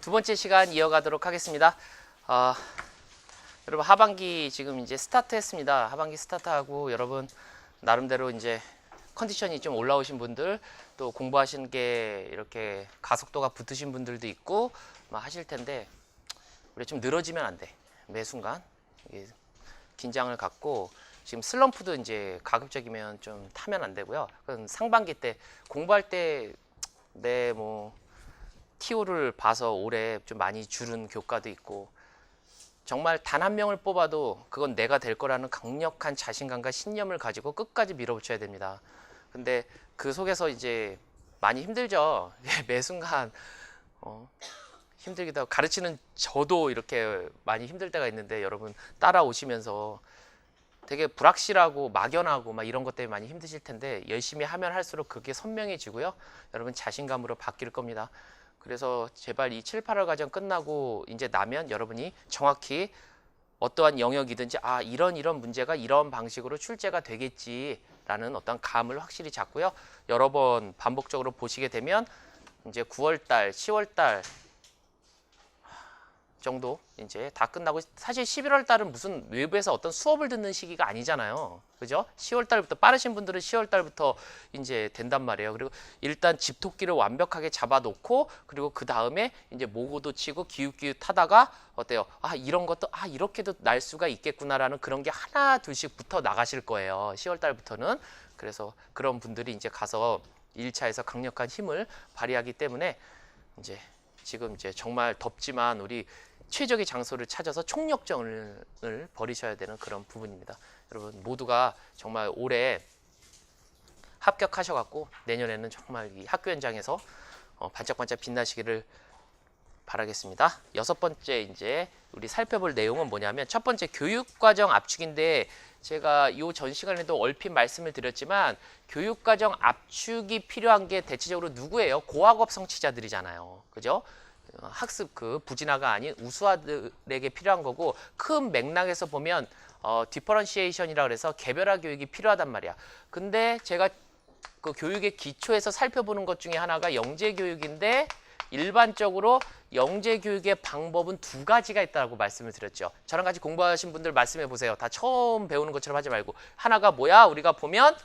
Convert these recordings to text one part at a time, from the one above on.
두 번째 시간 이어가도록 하겠습니다. 여러분 하반기 지금 이제 스타트했습니다. 하반기 스타트하고 여러분 나름대로 이제 컨디션이 좀 올라오신 분들, 또 공부하시는 게 이렇게 가속도가 붙으신 분들도 있고 막 하실 텐데, 우리 좀 늘어지면 안 돼. 매 순간 긴장을 갖고, 지금 슬럼프도 이제 가급적이면 좀 타면 안 되고요. 그건 상반기 때 공부할 때 내 TO를 봐서 올해 좀 많이 줄은 교과도 있고, 정말 단 한 명을 뽑아도 그건 내가 될 거라는 강력한 자신감과 신념을 가지고 끝까지 밀어붙여야 됩니다. 근데 그 속에서 이제 많이 힘들죠. 매 순간 힘들기도 하고, 가르치는 저도 이렇게 많이 힘들 때가 있는데, 여러분 따라오시면서 되게 불확실하고 막연하고 막 이런 것 때문에 많이 힘드실 텐데, 열심히 하면 할수록 그게 선명해지고요. 여러분 자신감으로 바뀔 겁니다. 그래서 제발 이 7, 8월 과정 끝나고 이제 나면 여러분이 정확히 어떠한 영역이든지 이런 문제가 이런 방식으로 출제가 되겠지라는 어떤 감을 확실히 잡고요. 여러 번 반복적으로 보시게 되면 이제 9월달, 10월달 정도 이제 다 끝나고, 사실 11월 달은 무슨 외부에서 어떤 수업을 듣는 시기가 아니잖아요. 그죠? 10월 달부터, 빠르신 분들은 10월 달부터 이제 된단 말이에요. 그리고 일단 집토끼를 완벽하게 잡아놓고, 그리고 그 다음에 이제 모고도 치고 기웃기웃 하다가 어때요? 이런 것도 이렇게도 날 수가 있겠구나라는 그런 게 하나 둘씩 붙어 나가실 거예요. 10월 달부터는. 그래서 그런 분들이 이제 가서 1차에서 강력한 힘을 발휘하기 때문에, 이제 지금 이제 정말 덥지만 우리 최적의 장소를 찾아서 총력전을 벌이셔야 되는 그런 부분입니다. 여러분 모두가 정말 올해 합격하셔갖고 내년에는 정말 이 학교 현장에서 반짝반짝 빛나시기를 바라겠습니다. 여섯 번째 이제 우리 살펴볼 내용은 뭐냐면, 첫 번째 교육과정 압축인데, 제가 이 전 시간에도 얼핏 말씀을 드렸지만 교육과정 압축이 필요한 게 대체적으로 누구예요? 고학업 성취자들이잖아요. 그죠? 학습 부진화가 아닌 우수아들에게 필요한 거고, 큰 맥락에서 보면 디퍼런시에이션이라 그래서 개별화 교육이 필요하단 말이야. 근데 제가 그 교육의 기초에서 살펴보는 것 중에 하나가 영재 교육인데, 일반적으로 영재 교육의 방법은 두 가지가 있다고 말씀을 드렸죠. 저랑 같이 공부하신 분들 말씀해 보세요. 다 처음 배우는 것처럼 하지 말고. 하나가 뭐야? 우리가 보면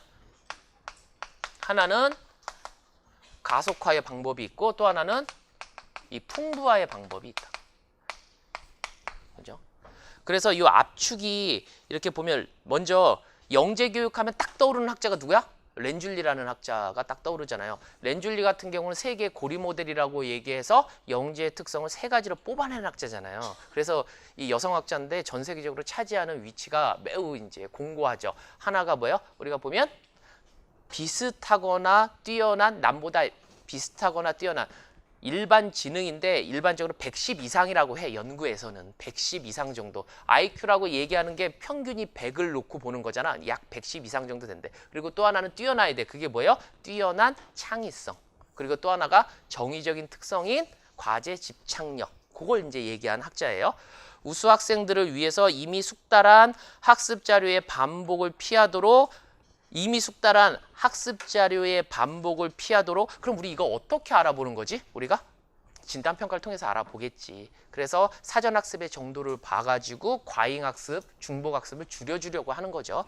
하나는 가속화의 방법이 있고, 또 하나는 이 풍부화의 방법이 있다. 그죠? 그래서 이 압축이 이렇게 보면, 먼저 영재 교육하면 딱 떠오르는 학자가 누구야? 렌줄리라는 학자가 딱 떠오르잖아요. 렌줄리 같은 경우는 세계 고리 모델이라고 얘기해서 영재의 특성을 세 가지로 뽑아낸 학자잖아요. 그래서 이 여성학자인데 전 세계적으로 차지하는 위치가 매우 이제 공고하죠. 하나가 뭐예요? 우리가 보면 비슷하거나 뛰어난, 남보다 비슷하거나 뛰어난 일반 지능인데, 일반적으로 110 이상이라고 해. 연구에서는 110 이상 정도. IQ라고 얘기하는 게 평균이 100을 놓고 보는 거잖아. 약 110 이상 정도 된대. 그리고 또 하나는 뛰어나야 돼. 그게 뭐예요? 뛰어난 창의성. 그리고 또 하나가 정의적인 특성인 과제 집착력. 그걸 이제 얘기한 학자예요. 우수 학생들을 위해서 이미 숙달한 학습 자료의 반복을 피하도록, 그럼 우리 이거 어떻게 알아보는 거지? 우리가 진단평가를 통해서 알아보겠지. 그래서 사전학습의 정도를 봐가지고 과잉학습, 중복학습을 줄여주려고 하는 거죠.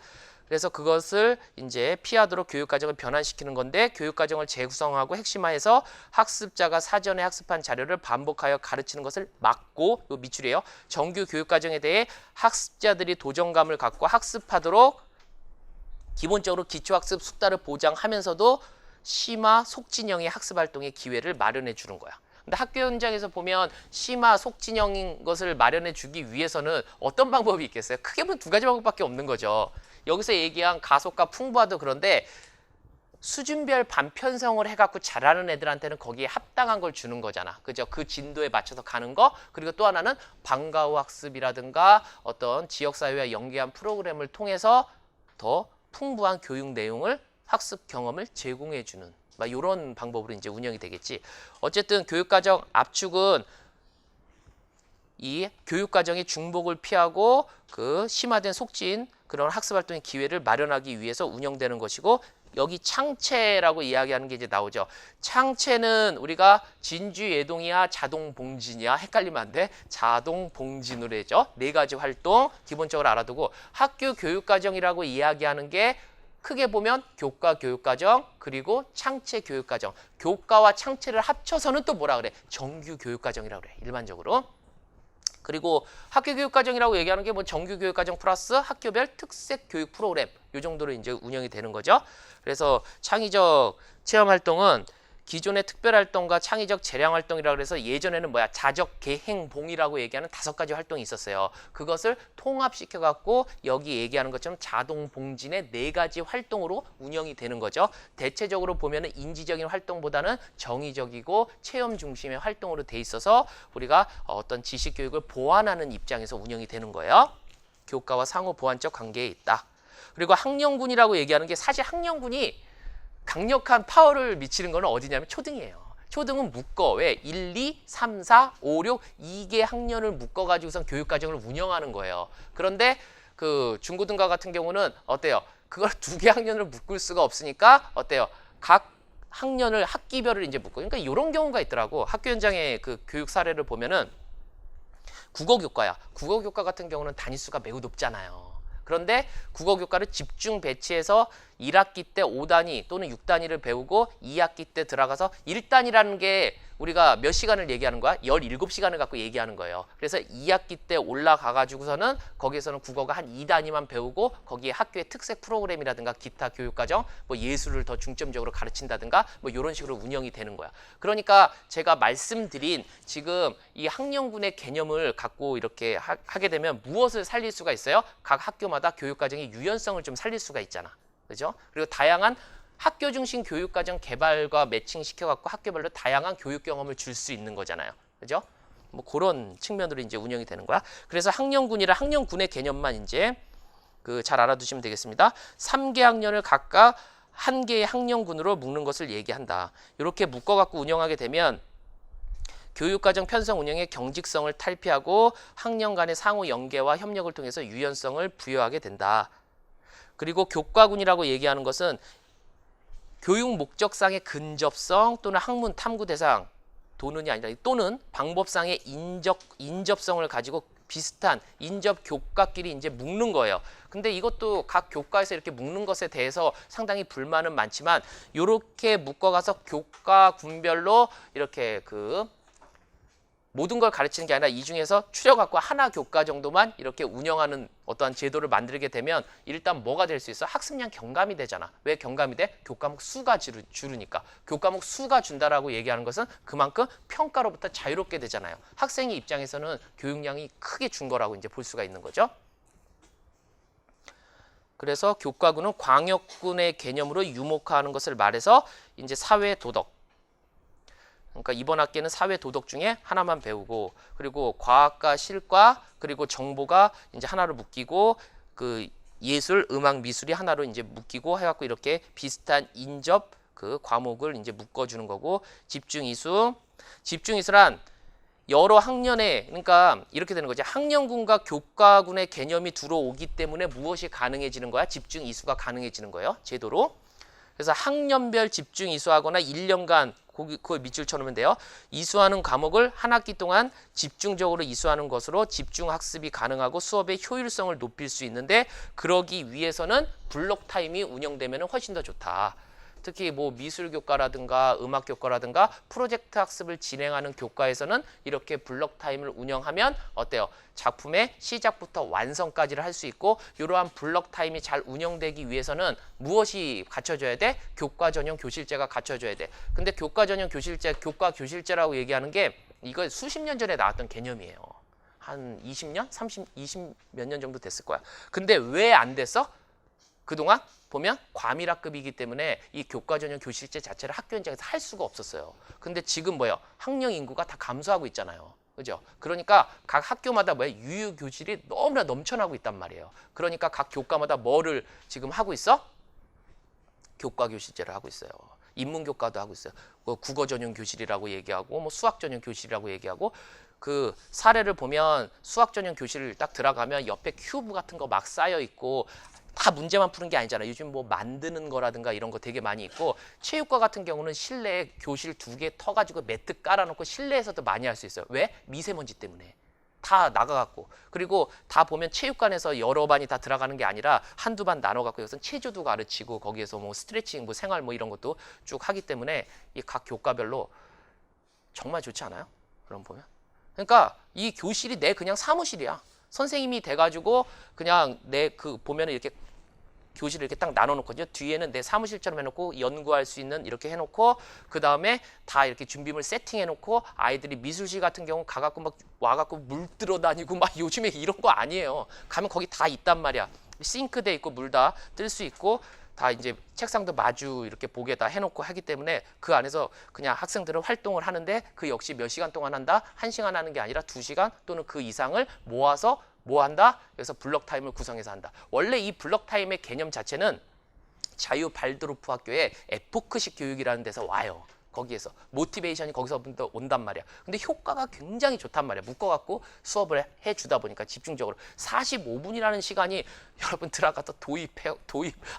그래서 그것을 이제 피하도록 교육과정을 변환시키는 건데, 교육과정을 재구성하고 핵심화해서 학습자가 사전에 학습한 자료를 반복하여 가르치는 것을 막고, 요 밑줄이에요. 정규 교육과정에 대해 학습자들이 도전감을 갖고 학습하도록 기본적으로 기초학습 숙달을 보장하면서도 심화, 속진형의 학습활동의 기회를 마련해 주는 거야. 근데 학교 현장에서 보면 심화, 속진형인 것을 마련해 주기 위해서는 어떤 방법이 있겠어요? 크게 보면 두 가지 방법밖에 없는 거죠. 여기서 얘기한 가속과 풍부화도 그런데, 수준별 반편성을 해갖고 잘하는 애들한테는 거기에 합당한 걸 주는 거잖아. 그죠? 그 진도에 맞춰서 가는 거. 그리고 또 하나는 방과 후 학습이라든가 어떤 지역사회와 연계한 프로그램을 통해서 더 풍부한 교육 내용을, 학습 경험을 제공해 주는 이런 방법으로 이제 운영이 되겠지. 어쨌든 교육과정 압축은 이 교육과정의 중복을 피하고 그 심화된 속진 그런 학습활동의 기회를 마련하기 위해서 운영되는 것이고, 여기 창체라고 이야기하는 게 이제 나오죠. 창체는 우리가 진주 예동이야 자동봉진이야 헷갈리면 안 돼. 자동봉진으로 해죠. 네 가지 활동 기본적으로 알아두고, 학교 교육과정이라고 이야기하는 게 크게 보면 교과 교육과정 그리고 창체 교육과정, 교과와 창체를 합쳐서는 또 뭐라 그래? 정규 교육과정이라고 그래 일반적으로. 그리고 학교 교육과정이라고 얘기하는 게 뭐 정규 교육과정 플러스 학교별 특색 교육 프로그램 요 정도로 이제 운영이 되는 거죠. 그래서 창의적 체험 활동은 기존의 특별활동과 창의적 재량활동이라고 해서 예전에는 뭐야 자적 계행봉이라고 얘기하는 5가지 활동이 있었어요. 그것을 통합시켜 갖고 여기 얘기하는 것처럼 자동봉진의 4가지 활동으로 운영이 되는 거죠. 대체적으로 보면은 인지적인 활동보다는 정의적이고 체험 중심의 활동으로 돼 있어서 우리가 어떤 지식 교육을 보완하는 입장에서 운영이 되는 거예요. 교과와 상호 보완적 관계에 있다. 그리고 학령군이라고 얘기하는 게 사실 학령군이 강력한 파워를 미치는 거는 어디냐면 초등이에요. 초등은 묶어. 왜? 1, 2, 3, 4, 5, 6 2개 학년을 묶어가지고선 교육과정을 운영하는 거예요. 그런데 그 중고등과 같은 경우는 어때요? 그걸 2개 학년을 묶을 수가 없으니까 어때요? 각 학년을 학기별을 이제 묶고. 그러니까 이런 경우가 있더라고. 학교 현장의 그 교육 사례를 보면은 국어교과야. 국어교과 같은 경우는 단위수가 매우 높잖아요. 그런데 국어교과를 집중 배치해서 1학기 때 5단위 또는 6단위를 배우고 2학기 때 들어가서 1단위라는 게 우리가 몇 시간을 얘기하는 거야? 17시간을 갖고 얘기하는 거예요. 그래서 2학기 때 올라가가지고서는 거기에서는 국어가 한 2단위만 배우고 거기에 학교의 특색 프로그램이라든가 기타 교육과정, 뭐 예술을 더 중점적으로 가르친다든가 뭐 이런 식으로 운영이 되는 거야. 그러니까 제가 말씀드린 지금 이 학령군의 개념을 갖고 이렇게 하게 되면 무엇을 살릴 수가 있어요? 각 학교마다 교육과정의 유연성을 좀 살릴 수가 있잖아. 그죠? 그리고 다양한 학교 중심 교육과정 개발과 매칭시켜갖고 학교별로 다양한 교육 경험을 줄 수 있는 거잖아요. 그죠? 뭐 그런 측면으로 이제 운영이 되는 거야. 그래서 학령군이라 학령군의 개념만 이제 그 잘 알아두시면 되겠습니다. 3개 학년을 각각 1개의 학령군으로 묶는 것을 얘기한다. 이렇게 묶어갖고 운영하게 되면 교육과정 편성 운영의 경직성을 탈피하고 학년 간의 상호 연계와 협력을 통해서 유연성을 부여하게 된다. 그리고 교과군이라고 얘기하는 것은 교육 목적상의 근접성 또는 학문 탐구 대상 또는이 아니라 또는 방법상의 인접성을 가지고 비슷한 인접 교과끼리 이제 묶는 거예요. 근데 이것도 각 교과에서 이렇게 묶는 것에 대해서 상당히 불만은 많지만 이렇게 묶어가서 교과군별로 이렇게 그 모든 걸 가르치는 게 아니라 이 중에서 추려갖고 하나 교과 정도만 이렇게 운영하는 어떠한 제도를 만들게 되면 일단 뭐가 될 수 있어? 학습량 경감이 되잖아. 왜 경감이 돼? 교과목 수가 줄으니까. 교과목 수가 준다라고 얘기하는 것은 그만큼 평가로부터 자유롭게 되잖아요. 학생의 입장에서는 교육량이 크게 준 거라고 이제 볼 수가 있는 거죠. 그래서 교과군은 광역군의 개념으로 유목화하는 것을 말해서 이제 사회 도덕. 그러니까 이번 학기는 사회 도덕 중에 하나만 배우고 그리고 과학과 실과 그리고 정보가 이제 하나로 묶이고 그 예술, 음악, 미술이 하나로 이제 묶이고 해갖고 이렇게 비슷한 인접 그 과목을 이제 묶어주는 거고 집중 이수. 집중 이수란 여러 학년에 그러니까 이렇게 되는 거지. 학년군과 교과군의 개념이 들어오기 때문에 무엇이 가능해지는 거야? 집중 이수가 가능해지는 거예요. 제도로. 그래서 학년별 집중 이수하거나 1년간 그걸 밑줄 쳐놓으면 돼요. 이수하는 과목을 한 학기 동안 집중적으로 이수하는 것으로 집중 학습이 가능하고 수업의 효율성을 높일 수 있는데 그러기 위해서는 블록 타임이 운영되면 훨씬 더 좋다. 특히 뭐 미술교과라든가 음악교과라든가 프로젝트 학습을 진행하는 교과에서는 이렇게 블록 타임을 운영하면 어때요? 작품의 시작부터 완성까지를 할 수 있고 이러한 블록 타임이 잘 운영되기 위해서는 무엇이 갖춰져야 돼? 교과 전용 교실제가 갖춰져야 돼. 근데 교과 전용 교실제, 교과 교실제라고 얘기하는 게 이거 수십 년 전에 나왔던 개념이에요. 한 20년? 30, 20 몇 년 정도 됐을 거야. 근데 왜 안 됐어? 그동안 보면 과밀학급이기 때문에 이 교과 전용 교실제 자체를 학교 현장에서 할 수가 없었어요. 근데 지금 뭐예요? 학령 인구가 다 감소하고 있잖아요. 그죠? 그러니까 각 학교마다 뭐예요? 유휴 교실이 너무나 넘쳐나고 있단 말이에요. 그러니까 각 교과마다 뭐를 지금 하고 있어? 교과 교실제를 하고 있어요. 인문교과도 하고 있어요. 뭐 국어 전용 교실이라고 얘기하고 뭐 수학 전용 교실이라고 얘기하고 그 사례를 보면 수학 전용 교실 딱 들어가면 옆에 큐브 같은 거 막 쌓여 있고 다 문제만 푸는 게 아니잖아요. 요즘 뭐 만드는 거라든가 이런 거 되게 많이 있고 체육과 같은 경우는 실내에 교실 2개 터가지고 매트 깔아놓고 실내에서도 많이 할 수 있어요. 왜? 미세먼지 때문에. 다 나가갖고 그리고 다 보면 체육관에서 여러 반이 다 들어가는 게 아니라 한두 반 나눠갖고 여기서 체조도 가르치고 거기에서 뭐 스트레칭 뭐 생활 뭐 이런 것도 쭉 하기 때문에 이 각 교과별로 정말 좋지 않아요? 그럼 보면 그러니까 이 교실이 내 그냥 사무실이야. 선생님이 돼가지고 그냥 내 그 보면은 이렇게 교실을 이렇게 딱 나눠놓거든요. 뒤에는 내 사무실처럼 해놓고 연구할 수 있는 이렇게 해놓고 그 다음에 다 이렇게 준비물 세팅해놓고 아이들이 미술실 같은 경우 가갖고 막 와갖고 물 들어 다니고 막 요즘에 이런 거 아니에요. 가면 거기 다 있단 말이야. 싱크대 있고 물 다 뜰 수 있고 다 이제 책상도 마주 이렇게 보게 다 해놓고 하기 때문에 그 안에서 그냥 학생들은 활동을 하는데 그 역시 몇 시간 동안 한다? 1시간 하는 게 아니라 2시간 또는 그 이상을 모아서 뭐 한다? 그래서 블럭 타임을 구성해서 한다. 원래 이 블럭 타임의 개념 자체는 자유 발드로프 학교의 에포크식 교육이라는 데서 와요. 거기에서 모티베이션이 거기서부터 온단 말이야. 근데 효과가 굉장히 좋단 말이야. 묶어갖고 수업을 해주다 보니까 집중적으로 45분이라는 시간이 여러분 들어가서 도입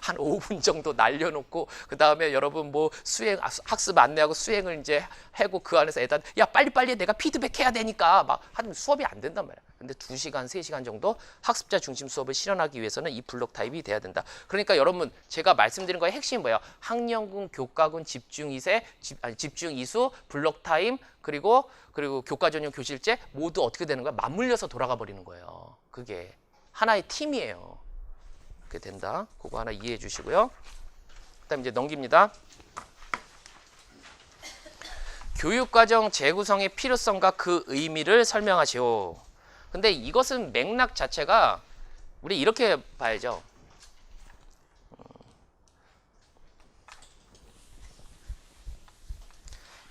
한 5분 정도 날려놓고 그 다음에 여러분 뭐 수행 학습 안내하고 수행을 이제 하고 그 안에서 애들 야 빨리빨리 내가 피드백해야 되니까 막 하면 수업이 안 된단 말이야. 근데 2시간, 3시간 정도 학습자 중심 수업을 실현하기 위해서는 이 블록 타입이 돼야 된다. 그러니까 여러분 제가 말씀드린 거의 핵심이 뭐예요? 학년군, 교과군, 집중 이수, 블록 타임 그리고 교과 전용 교실제 모두 어떻게 되는 거야? 맞물려서 돌아가 버리는 거예요. 그게 하나의 팀이에요. 그게 된다. 그거 하나 이해해 주시고요. 그다음 이제 넘깁니다. 교육과정 재구성의 필요성과 그 의미를 설명하시오. 근데 이것은 맥락 자체가 우리 이렇게 봐야죠.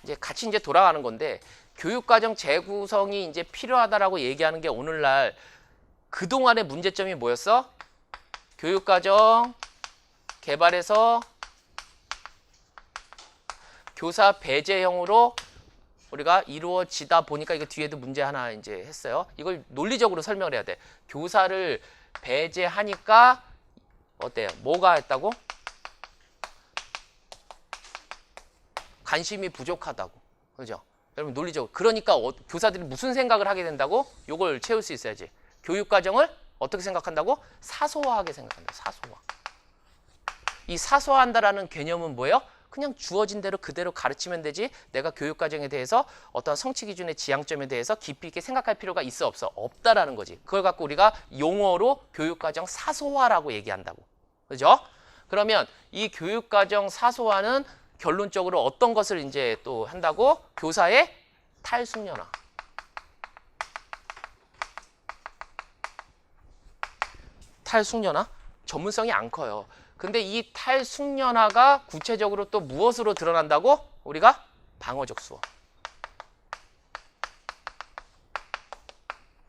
이제 같이 이제 돌아가는 건데 교육과정 재구성이 이제 필요하다라고 얘기하는 게 오늘날 그동안의 문제점이 뭐였어? 교육과정 개발해서 교사 배제형으로 우리가 이루어지다 보니까 이거 뒤에도 문제 하나 이제 했어요. 이걸 논리적으로 설명을 해야 돼. 교사를 배제하니까 어때요? 뭐가 했다고? 관심이 부족하다고. 그죠? 여러분 논리적으로. 그러니까 교사들이 무슨 생각을 하게 된다고? 요걸 채울 수 있어야지. 교육과정을 어떻게 생각한다고? 사소화하게 생각한다. 사소화. 이 사소화한다라는 개념은 뭐예요? 그냥 주어진 대로 그대로 가르치면 되지 내가 교육과정에 대해서 어떤 성취 기준의 지향점에 대해서 깊이 있게 생각할 필요가 있어 없어? 없다라는 거지. 그걸 갖고 우리가 용어로 교육과정 사소화라고 얘기한다고. 그죠? 그러면 이 교육과정 사소화는 결론적으로 어떤 것을 이제 또 한다고? 교사의 탈숙련화. 탈숙련화? 전문성이 안 커요. 근데 이 탈숙련화가 구체적으로 또 무엇으로 드러난다고? 우리가 방어적 수업.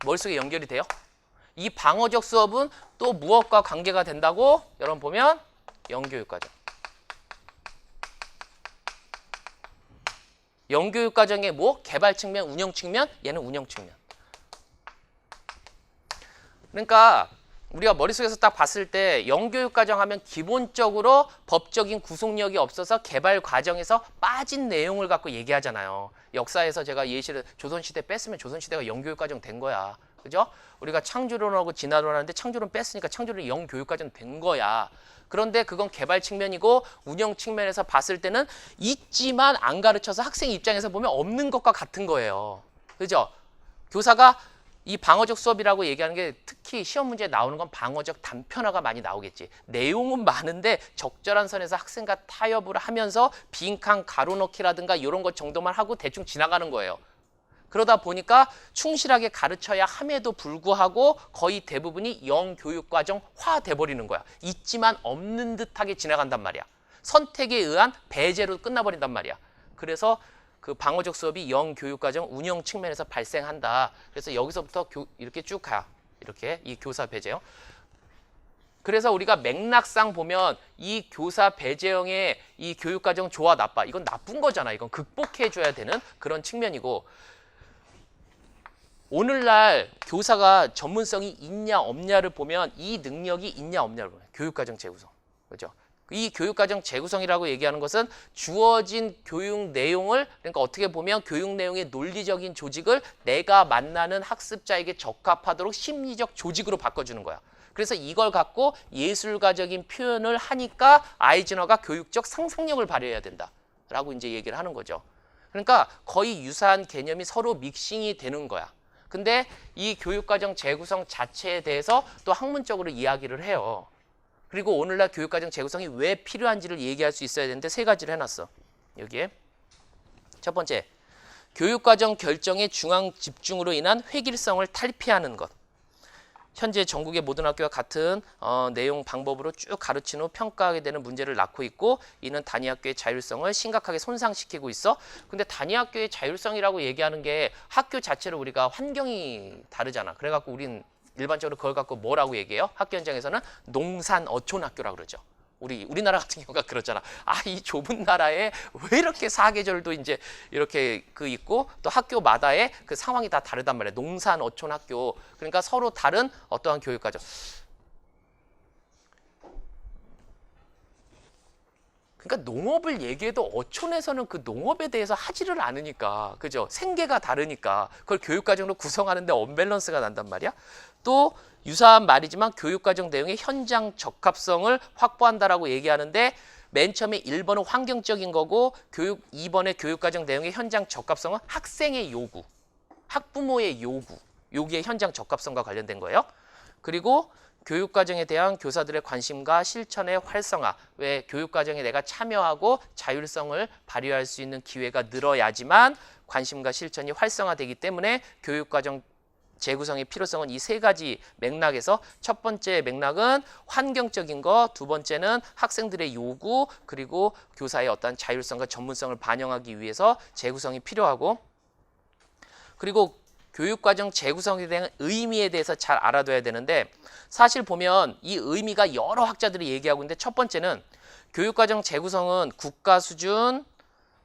머릿속에 연결이 돼요? 이 방어적 수업은 또 무엇과 관계가 된다고? 여러분 보면 영교육과정. 영교육과정의 뭐? 개발 측면, 운영 측면? 얘는 운영 측면. 그러니까 우리가 머릿속에서 딱 봤을 때 영교육과정 하면 기본적으로 법적인 구속력이 없어서 개발 과정에서 빠진 내용을 갖고 얘기하잖아요. 역사에서 제가 예시를 조선시대 뺐으면 조선시대가 영교육과정 된 거야. 그죠? 우리가 창조론하고 진화론 하는데 창조론 뺐으니까 창조론이 영교육과정 된 거야. 그런데 그건 개발 측면이고 운영 측면에서 봤을 때는 있지만 안 가르쳐서 학생 입장에서 보면 없는 것과 같은 거예요. 그죠? 교사가 이 방어적 수업이라고 얘기하는 게 특히 시험 문제에 나오는 건 방어적 단편화가 많이 나오겠지. 내용은 많은데 적절한 선에서 학생과 타협을 하면서 빈칸 가로넣기라든가 이런 것 정도만 하고 대충 지나가는 거예요. 그러다 보니까 충실하게 가르쳐야 함에도 불구하고 거의 대부분이 영교육과정화 돼버리는 거야. 있지만 없는 듯하게 지나간단 말이야. 선택에 의한 배제로 끝나버린단 말이야. 그래서 그 방어적 수업이 영교육과정 운영 측면에서 발생한다. 그래서 여기서부터 이렇게 쭉 가. 이렇게 이 교사 배제형. 그래서 우리가 맥락상 보면 이 교사 배제형의 이 교육과정 좋아 나빠. 이건 나쁜 거잖아. 이건 극복해줘야 되는 그런 측면이고 오늘날 교사가 전문성이 있냐 없냐를 보면 이 능력이 있냐 없냐를 보면 교육과정 재구성. 그죠? 이 교육과정 재구성이라고 얘기하는 것은 주어진 교육 내용을 그러니까 어떻게 보면 교육 내용의 논리적인 조직을 내가 만나는 학습자에게 적합하도록 심리적 조직으로 바꿔주는 거야. 그래서 이걸 갖고 예술가적인 표현을 하니까 아이즈너가 교육적 상상력을 발휘해야 된다라고 이제 얘기를 하는 거죠. 그러니까 거의 유사한 개념이 서로 믹싱이 되는 거야. 근데 이 교육과정 재구성 자체에 대해서 또 학문적으로 이야기를 해요. 그리고 오늘날 교육과정 재구성이 왜 필요한지를 얘기할 수 있어야 되는데 세 가지를 해놨어. 여기에. 첫 번째, 교육과정 결정의 중앙 집중으로 인한 획일성을 탈피하는 것. 현재 전국의 모든 학교와 같은 내용 방법으로 쭉 가르친 후 평가하게 되는 문제를 낳고 있고 이는 단위 학교의 자율성을 심각하게 손상시키고 있어. 근데 단위 학교의 자율성이라고 얘기하는 게 학교 자체로 우리가 환경이 다르잖아. 그래갖고 우린 일반적으로 그걸 갖고 뭐라고 얘기해요? 학교 현장에서는 농산 어촌 학교라고 그러죠. 우리나라 같은 경우가 그렇잖아. 이 좁은 나라에 왜 이렇게 사계절도 이제 이렇게 있고 또 학교마다의 그 상황이 다 다르단 말이야. 농산 어촌 학교. 그러니까 서로 다른 어떠한 교육과정. 그러니까 농업을 얘기해도 어촌에서는 그 농업에 대해서 하지를 않으니까, 그죠? 생계가 다르니까 그걸 교육과정으로 구성하는데 언밸런스가 난단 말이야. 또 유사한 말이지만 교육과정 내용의 현장 적합성을 확보한다라고 얘기하는데 맨 처음에 1번은 환경적인 거고 2번의 교육과정 내용의 현장 적합성은 학생의 요구, 학부모의 요구, 여기에 현장 적합성과 관련된 거예요. 그리고 교육과정에 대한 교사들의 관심과 실천의 활성화. 왜 교육과정에 내가 참여하고 자율성을 발휘할 수 있는 기회가 늘어야지만 관심과 실천이 활성화되기 때문에 교육과정 재구성의 필요성은 이 세 가지 맥락에서 첫 번째 맥락은 환경적인 거, 두 번째는 학생들의 요구, 그리고 교사의 어떤 자율성과 전문성을 반영하기 위해서 재구성이 필요하고 그리고 교육과정 재구성에 대한 의미에 대해서 잘 알아둬야 되는데 사실 보면 이 의미가 여러 학자들이 얘기하고 있는데 첫 번째는 교육과정 재구성은 국가 수준,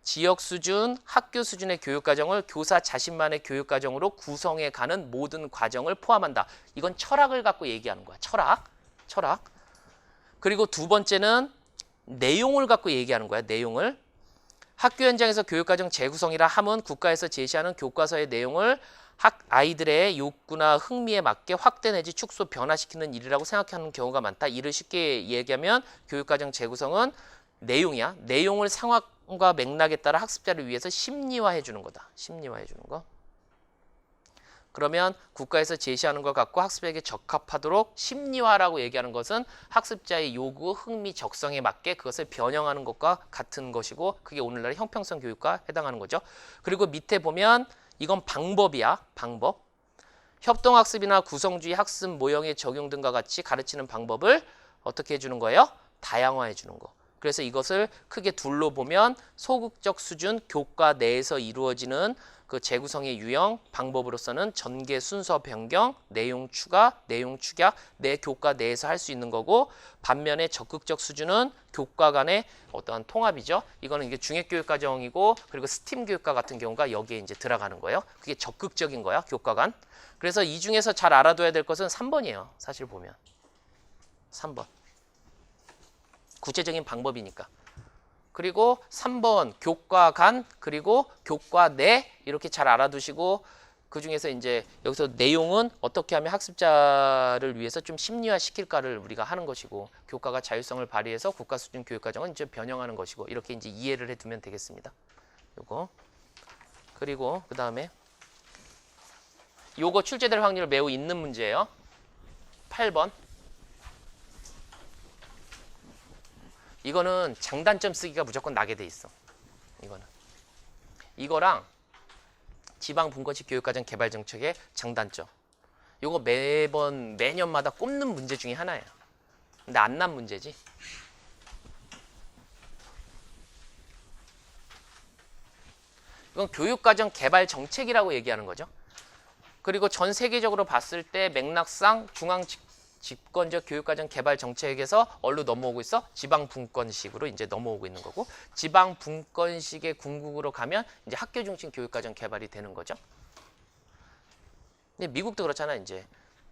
지역 수준, 학교 수준의 교육과정을 교사 자신만의 교육과정으로 구성해 가는 모든 과정을 포함한다. 이건 철학을 갖고 얘기하는 거야. 철학. 그리고 두 번째는 내용을 갖고 얘기하는 거야. 내용을. 학교 현장에서 교육과정 재구성이라 함은 국가에서 제시하는 교과서의 내용을 아이들의 욕구나 흥미에 맞게 확대 내지 축소 변화시키는 일이라고 생각하는 경우가 많다. 이를 쉽게 얘기하면 교육과정 재구성은 내용이야. 내용을 상황과 맥락에 따라 학습자를 위해서 심리화해 주는 거다. 심리화해 주는 거. 그러면 국가에서 제시하는 것 갖고 학습자에게 적합하도록 심리화라고 얘기하는 것은 학습자의 요구, 흥미, 적성에 맞게 그것을 변형하는 것과 같은 것이고 그게 오늘날의 형평성 교육과 해당하는 거죠. 그리고 밑에 보면 이건 방법이야. 방법. 협동학습이나 구성주의 학습 모형의 적용 등과 같이 가르치는 방법을 어떻게 해주는 거예요? 다양화해 주는 거. 그래서 이것을 크게 둘로 보면 소극적 수준 교과 내에서 이루어지는 그 재구성의 유형 방법으로서는 전개 순서 변경, 내용 추가, 내용 축약, 내 교과 내에서 할 수 있는 거고 반면에 적극적 수준은 교과 간의 어떠한 통합이죠. 이거는 이게 중액교육과정이고 그리고 스팀 교육과 같은 경우가 여기에 이제 들어가는 거예요. 그게 적극적인 거야, 교과 간. 그래서 이 중에서 잘 알아둬야 될 것은 3번이에요. 사실 보면. 3번. 구체적인 방법이니까. 그리고 3번 교과 간 그리고 교과 내 이렇게 잘 알아두시고 그중에서 이제 여기서 내용은 어떻게 하면 학습자를 위해서 좀 심리화 시킬까를 우리가 하는 것이고 교과가 자율성을 발휘해서 국가 수준 교육과정은 이제 변형하는 것이고 이렇게 이제 이해를 해두면 되겠습니다. 요거 그리고 그 다음에 요거 출제될 확률 매우 있는 문제예요. 8번. 이거는 장단점 쓰기가 무조건 나게 돼 있어. 이거랑 지방분권식 교육과정 개발정책의 장단점. 이거 매년마다 꼽는 문제 중에 하나예요. 근데 안 난 문제지. 이건 교육과정 개발정책이라고 얘기하는 거죠. 그리고 전 세계적으로 봤을 때 맥락상 중앙 집권적 교육과정 개발 정책에서 어디로 넘어오고 있어? 지방분권식으로 이제 넘어오고 있는 거고 지방분권식의 궁극으로 가면 이제 학교 중심 교육과정 개발이 되는 거죠. 근데 미국도 그렇잖아. 이제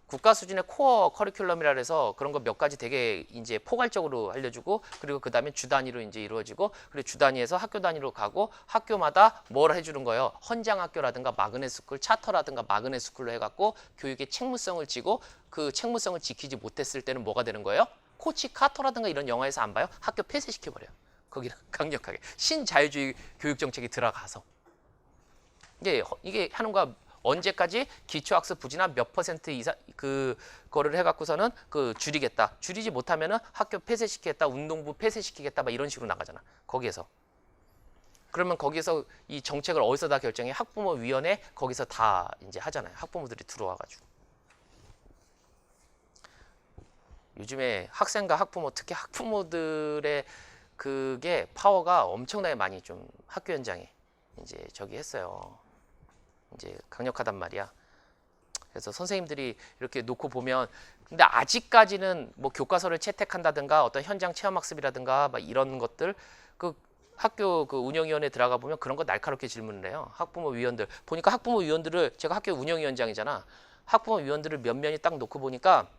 국가 수준의 코어 커리큘럼이라 해서 그런 거 몇 가지 되게 이제 포괄적으로 알려주고, 그리고 그 다음에 주 단위로 이제 이루어지고, 그리고 주 단위에서 학교 단위로 가고, 학교마다 뭘 해주는 거예요? 헌장 학교라든가 마그넷 스쿨, 차터라든가 마그넷 스쿨로 해갖고 교육의 책무성을 지고, 그 책무성을 지키지 못했을 때는 뭐가 되는 거예요? 코치 카터라든가 이런 영화에서 안 봐요? 학교 폐쇄시켜버려요. 거기는 강력하게 신자유주의 교육 정책이 들어가서 이게 하는 거야. 언제까지 기초학습 부진한 몇 퍼센트 이상 그거를 해갖고서는 그 줄이겠다. 줄이지 못하면은 학교 폐쇄시키겠다, 운동부 폐쇄시키겠다, 막 이런 식으로 나가잖아. 거기에서. 그러면 거기에서 이 정책을 어디서 다 결정해? 학부모위원회 거기서 다 이제 하잖아요. 학부모들이 들어와가지고. 요즘에 학생과 학부모, 특히 학부모들의 그게 파워가 엄청나게 많이 좀 학교 현장에 이제 저기 했어요. 이제 강력하단 말이야. 그래서 선생님들이 이렇게 놓고 보면, 근데 아직까지는 뭐 교과서를 채택한다든가 어떤 현장 체험학습이라든가 막 이런 것들, 그 학교 그 운영위원회 들어가 보면 그런 거 날카롭게 질문을 해요. 학부모 위원들 보니까, 학부모 위원들을, 제가 학교 운영위원장이잖아. 학부모 위원들을 몇 면이 딱 놓고 보니까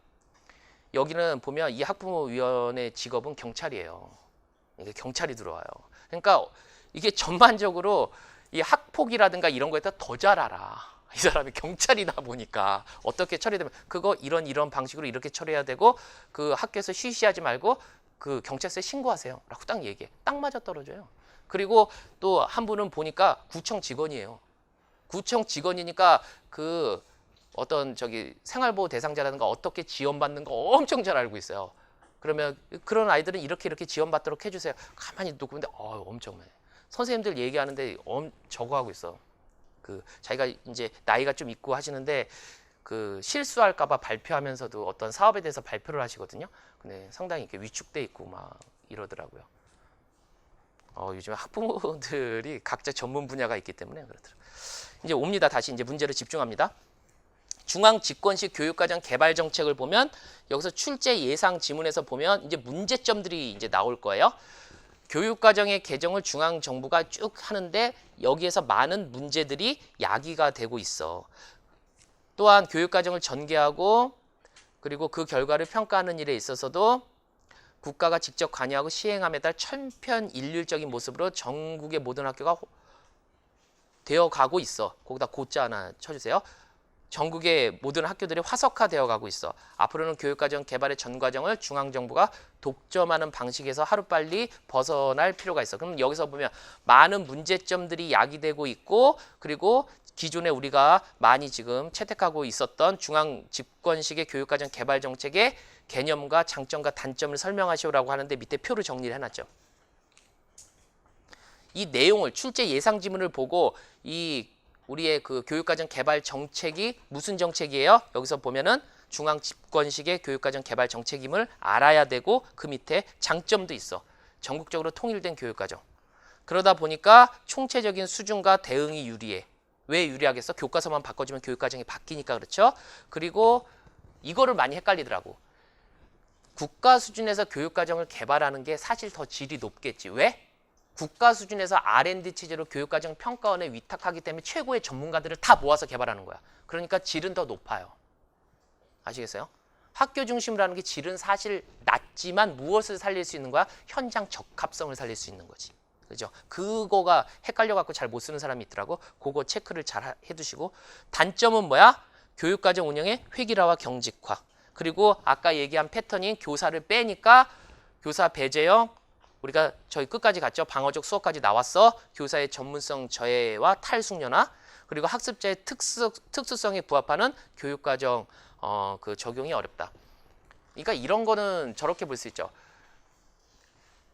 여기는 보면 이 학부모 위원의 직업은 경찰이에요. 이게 경찰이 들어와요. 그러니까 이게 전반적으로 이 학폭이라든가 이런 거에 더 잘 알아. 이 사람이 경찰이다 보니까 어떻게 처리되면 그거 이런 방식으로 이렇게 처리해야 되고, 그 학교에서 쉬쉬하지 말고 그 경찰서에 신고하세요 라고 딱 얘기해. 딱 맞아 떨어져요. 그리고 또 한 분은 보니까 구청 직원이에요. 구청 직원이니까 그 어떤 저기 생활보호 대상자라든가 어떻게 지원받는 거 엄청 잘 알고 있어요. 그러면 그런 아이들은 이렇게 지원받도록 해주세요. 가만히 놓고 보는데 엄청 많아요. 선생님들 얘기하는데 저거 하고 있어. 그 자기가 이제 나이가 좀 있고 하시는데 그 실수할까봐 발표하면서도 어떤 사업에 대해서 발표를 하시거든요. 근데 상당히 이렇게 위축돼 있고 막 이러더라고요. 요즘 학부모들이 각자 전문 분야가 있기 때문에 그렇더라고요. 이제 옵니다. 다시 이제 문제로 집중합니다. 중앙 집권식 교육과정 개발 정책을 보면 여기서 출제 예상 지문에서 보면 이제 문제점들이 이제 나올 거예요. 교육과정의 개정을 중앙정부가 쭉 하는데 여기에서 많은 문제들이 야기가 되고 있어. 또한 교육과정을 전개하고 그리고 그 결과를 평가하는 일에 있어서도 국가가 직접 관여하고 시행함에 따라 천편일률적인 모습으로 전국의 모든 학교가 되어가고 있어. 거기다 고자 하나 쳐주세요. 전국의 모든 학교들이 화석화되어 가고 있어. 앞으로는 교육과정 개발의 전 과정을 중앙정부가 독점하는 방식에서 하루빨리 벗어날 필요가 있어. 그럼 여기서 보면 많은 문제점들이 야기되고 있고, 그리고 기존에 우리가 많이 지금 채택하고 있었던 중앙 집권식의 교육과정 개발 정책의 개념과 장점과 단점을 설명하시오라고 하는데 밑에 표로 정리를 해놨죠. 이 내용을 출제 예상 지문을 보고 이 우리의 그 교육과정 개발 정책이 무슨 정책이에요? 여기서 보면은 중앙 집권식의 교육과정 개발 정책임을 알아야 되고, 그 밑에 장점도 있어. 전국적으로 통일된 교육과정. 그러다 보니까 총체적인 수준과 대응이 유리해. 왜 유리하겠어? 교과서만 바꿔주면 교육과정이 바뀌니까 그렇죠? 그리고 이거를 많이 헷갈리더라고. 국가 수준에서 교육과정을 개발하는 게 사실 더 질이 높겠지. 왜? 국가 수준에서 R&D 체제로 교육과정 평가원에 위탁하기 때문에 최고의 전문가들을 다 모아서 개발하는 거야. 그러니까 질은 더 높아요. 아시겠어요? 학교 중심으로 하는 게 질은 사실 낮지만 무엇을 살릴 수 있는 거야? 현장 적합성을 살릴 수 있는 거지. 그죠? 그거가 헷갈려갖고 잘 못 쓰는 사람이 있더라고. 그거 체크를 잘 해두시고. 단점은 뭐야? 교육과정 운영의 획일화와 경직화. 그리고 아까 얘기한 패턴인 교사를 빼니까 교사 배제형, 우리가 저희 끝까지 갔죠. 방어적 수업까지 나왔어. 교사의 전문성 저해와 탈숙련화, 그리고 학습자의 특수성에 부합하는 교육과정 그 적용이 어렵다. 그러니까 이런 거는 저렇게 볼 수 있죠.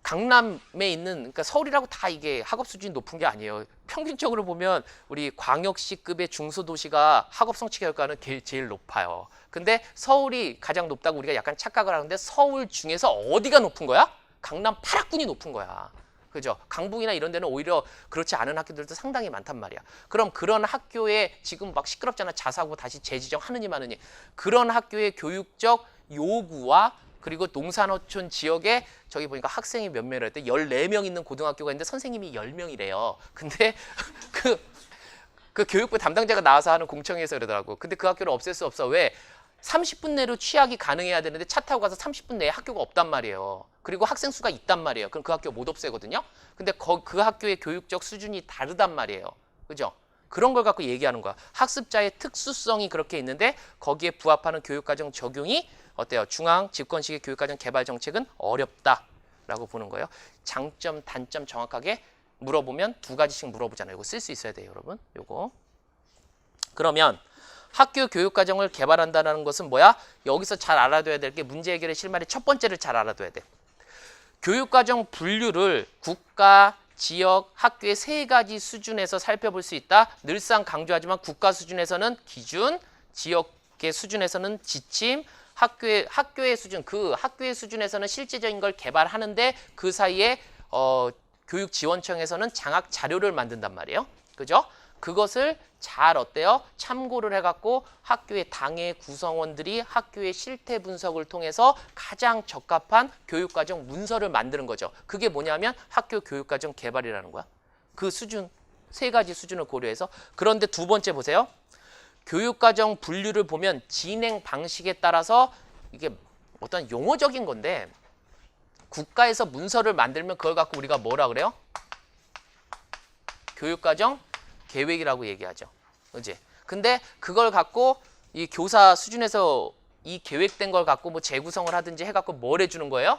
강남에 있는, 그러니까 서울이라고 다 이게 학업 수준이 높은 게 아니에요. 평균적으로 보면 우리 광역시급의 중소도시가 학업 성취 결과는 제일 높아요. 근데 서울이 가장 높다고 우리가 약간 착각을 하는데 서울 중에서 어디가 높은 거야? 강남 8학군이 높은 거야. 그죠? 강북이나 이런 데는 오히려 그렇지 않은 학교들도 상당히 많단 말이야. 그럼 그런 학교에 지금 막 시끄럽잖아. 자사고 다시 재지정 하느니 마느니. 그런 학교의 교육적 요구와 그리고 농산어촌 지역에 저기 보니까 학생이 몇 명이라 했대. 14명 있는 고등학교가 있는데 선생님이 10명이래요. 근데 그 교육부 담당자가 나와서 하는 공청회에서 그러더라고. 근데 그 학교를 없앨 수 없어. 왜? 30분 내로 취학이 가능해야 되는데 차 타고 가서 30분 내에 학교가 없단 말이에요. 그리고 학생 수가 있단 말이에요. 그럼 그 학교 못 없애거든요. 근데 그 학교의 교육적 수준이 다르단 말이에요. 그죠? 그런 걸 갖고 얘기하는 거야. 학습자의 특수성이 그렇게 있는데 거기에 부합하는 교육과정 적용이 어때요? 중앙 집권식의 교육과정 개발 정책은 어렵다라고 보는 거예요. 장점, 단점 정확하게 물어보면 두 가지씩 물어보잖아요. 이거 쓸 수 있어야 돼요, 여러분. 요거. 그러면 학교 교육과정을 개발한다는 것은 뭐야? 여기서 잘 알아둬야 될 게 문제 해결의 실마리 첫 번째를 잘 알아둬야 돼. 교육과정 분류를 국가, 지역, 학교의 세 가지 수준에서 살펴볼 수 있다. 늘상 강조하지만 국가 수준에서는 기준, 지역의 수준에서는 지침, 학교의 수준, 그 학교의 수준에서는 실제적인 걸 개발하는데 그 사이에 교육지원청에서는 장학 자료를 만든단 말이에요. 그죠? 그것을 잘 어때요? 참고를 해갖고 학교의 당의 구성원들이 학교의 실태 분석을 통해서 가장 적합한 교육과정 문서를 만드는 거죠. 그게 뭐냐면 학교 교육과정 개발이라는 거야. 그 수준, 세 가지 수준을 고려해서. 그런데 두 번째 보세요. 교육과정 분류를 보면 진행 방식에 따라서 이게 어떤 용어적인 건데 국가에서 문서를 만들면 그걸 갖고 우리가 뭐라 그래요? 교육과정 계획이라고 얘기하죠. 그지? 근데 그걸 갖고 이 교사 수준에서 이 계획된 걸 갖고 뭐 재구성을 하든지 해갖고 뭘 해주는 거예요?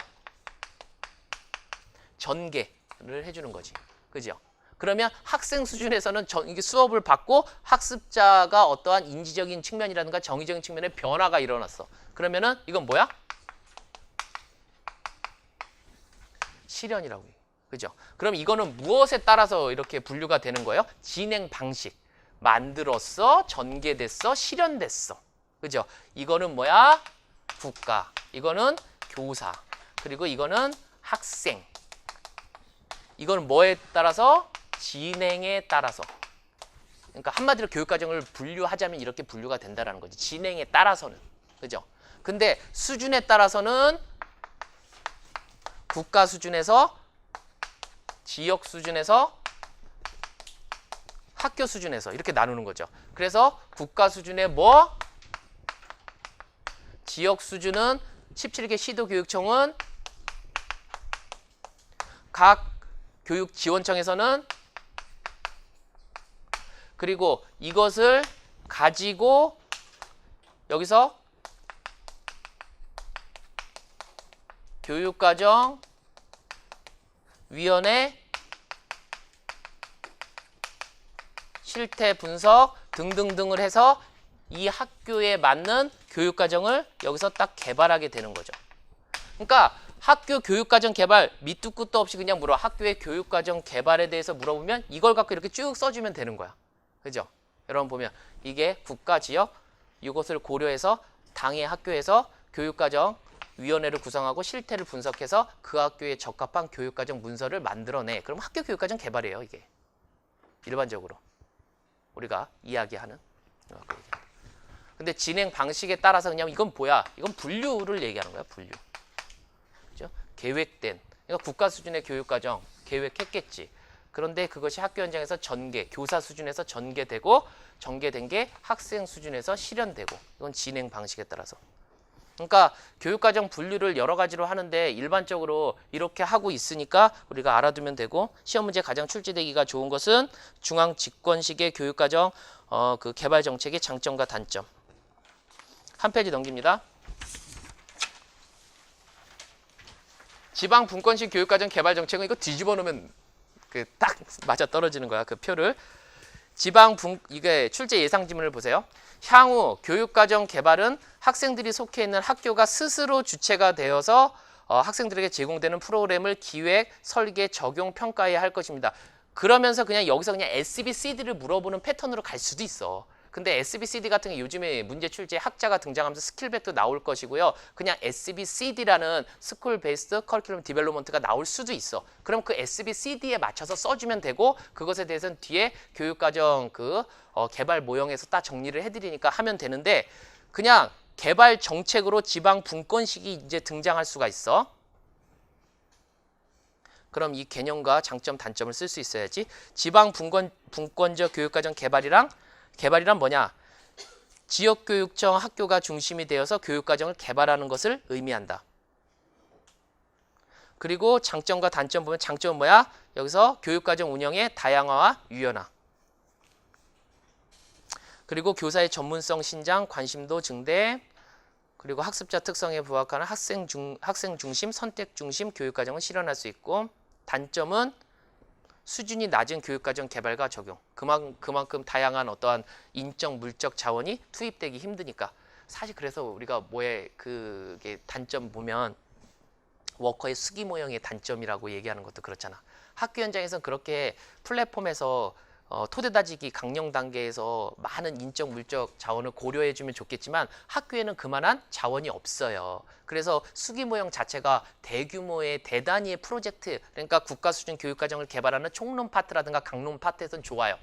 전개를 해주는 거지. 그죠? 그러면 학생 수준에서는 이게 수업을 받고 학습자가 어떠한 인지적인 측면이라든가 정의적인 측면에 변화가 일어났어. 그러면은 이건 뭐야? 실현이라고 해요. 그죠? 그럼 이거는 무엇에 따라서 이렇게 분류가 되는 거예요? 진행 방식. 만들었어, 전개됐어, 실현됐어. 그죠? 이거는 뭐야? 국가. 이거는 교사. 그리고 이거는 학생. 이거는 뭐에 따라서? 진행에 따라서. 그러니까 한마디로 교육과정을 분류하자면 이렇게 분류가 된다는 거지. 진행에 따라서는. 그죠? 근데 수준에 따라서는 국가 수준에서, 지역 수준에서, 학교 수준에서 이렇게 나누는 거죠. 그래서 국가 수준의 뭐? 지역 수준은 17개 시도교육청은 각 교육지원청에서는 그리고 이것을 가지고 여기서 교육과정위원회 실태 분석 등등등을 해서 이 학교에 맞는 교육과정을 여기서 딱 개발하게 되는 거죠. 그러니까 학교 교육과정 개발 밑도 끝도 없이 그냥 물어. 학교의 교육과정 개발에 대해서 물어보면 이걸 갖고 이렇게 쭉 써주면 되는 거야. 그죠? 여러분 보면 이게 국가, 지역 이것을 고려해서 당의 학교에서 교육과정 위원회를 구성하고 실태를 분석해서 그 학교에 적합한 교육과정 문서를 만들어내. 그럼 학교 교육과정 개발이에요, 이게. 일반적으로 우리가 이야기하는. 근데 진행 방식에 따라서 그냥 이건 뭐야? 이건 분류를 얘기하는 거야, 분류. 그죠? 계획된. 그러니까 국가 수준의 교육과정 계획했겠지. 그런데 그것이 학교 현장에서 전개, 교사 수준에서 전개되고 전개된 게 학생 수준에서 실현되고. 이건 진행 방식에 따라서. 그러니까 교육과정 분류를 여러 가지로 하는데 일반적으로 이렇게 하고 있으니까 우리가 알아두면 되고, 시험 문제 가장 출제되기가 좋은 것은 중앙 집권식의 교육과정 그 개발 정책의 장점과 단점. 한 페이지 넘깁니다. 지방 분권식 교육과정 개발 정책은 이거 뒤집어 놓으면 그 딱 맞아 떨어지는 거야, 그 표를. 이게 출제 예상 지문을 보세요. 향후 교육과정 개발은 학생들이 속해 있는 학교가 스스로 주체가 되어서 학생들에게 제공되는 프로그램을 기획, 설계, 적용, 평가해야 할 것입니다. 그러면서 그냥 여기서 그냥 SBCD를 물어보는 패턴으로 갈 수도 있어. 근데 SBCD 같은 게 요즘에 문제 출제에 학자가 등장하면서 스킬백도 나올 것이고요. 그냥 SBCD라는 스쿨 베이스드 커리큘럼 디벨롭먼트가 나올 수도 있어. 그럼 그 SBCD에 맞춰서 써주면 되고, 그것에 대해서는 뒤에 교육과정 개발 모형에서 딱 정리를 해드리니까 하면 되는데, 그냥 개발 정책으로 지방 분권식이 이제 등장할 수가 있어. 그럼 이 개념과 장점, 단점을 쓸 수 있어야지. 지방 분권적 교육과정 개발이란 뭐냐? 지역교육청 학교가 중심이 되어서 교육과정을 개발하는 것을 의미한다. 그리고 장점과 단점 보면 장점은 뭐야? 여기서 교육과정 운영의 다양화와 유연화. 그리고 교사의 전문성 신장, 관심도 증대, 그리고 학습자 특성에 부합하는 학생 중심, 선택 중심 교육과정을 실현할 수 있고, 단점은 수준이 낮은 교육과정 개발과 적용. 그만큼 다양한 어떠한 인적, 물적 자원이 투입되기 힘드니까. 사실 그래서 우리가 그게 단점 보면 워커의 수기 모형의 단점이라고 얘기하는 것도 그렇잖아. 학교 현장에서는 그렇게 플랫폼에서 토대다지기 강령 단계에서 많은 인적 물적 자원을 고려해 주면 좋겠지만 학교에는 그만한 자원이 없어요. 그래서 수기 모형 자체가 대규모의 대단위의 프로젝트, 그러니까 국가 수준 교육과정을 개발하는 총론 파트라든가 강론 파트에서는 좋아요.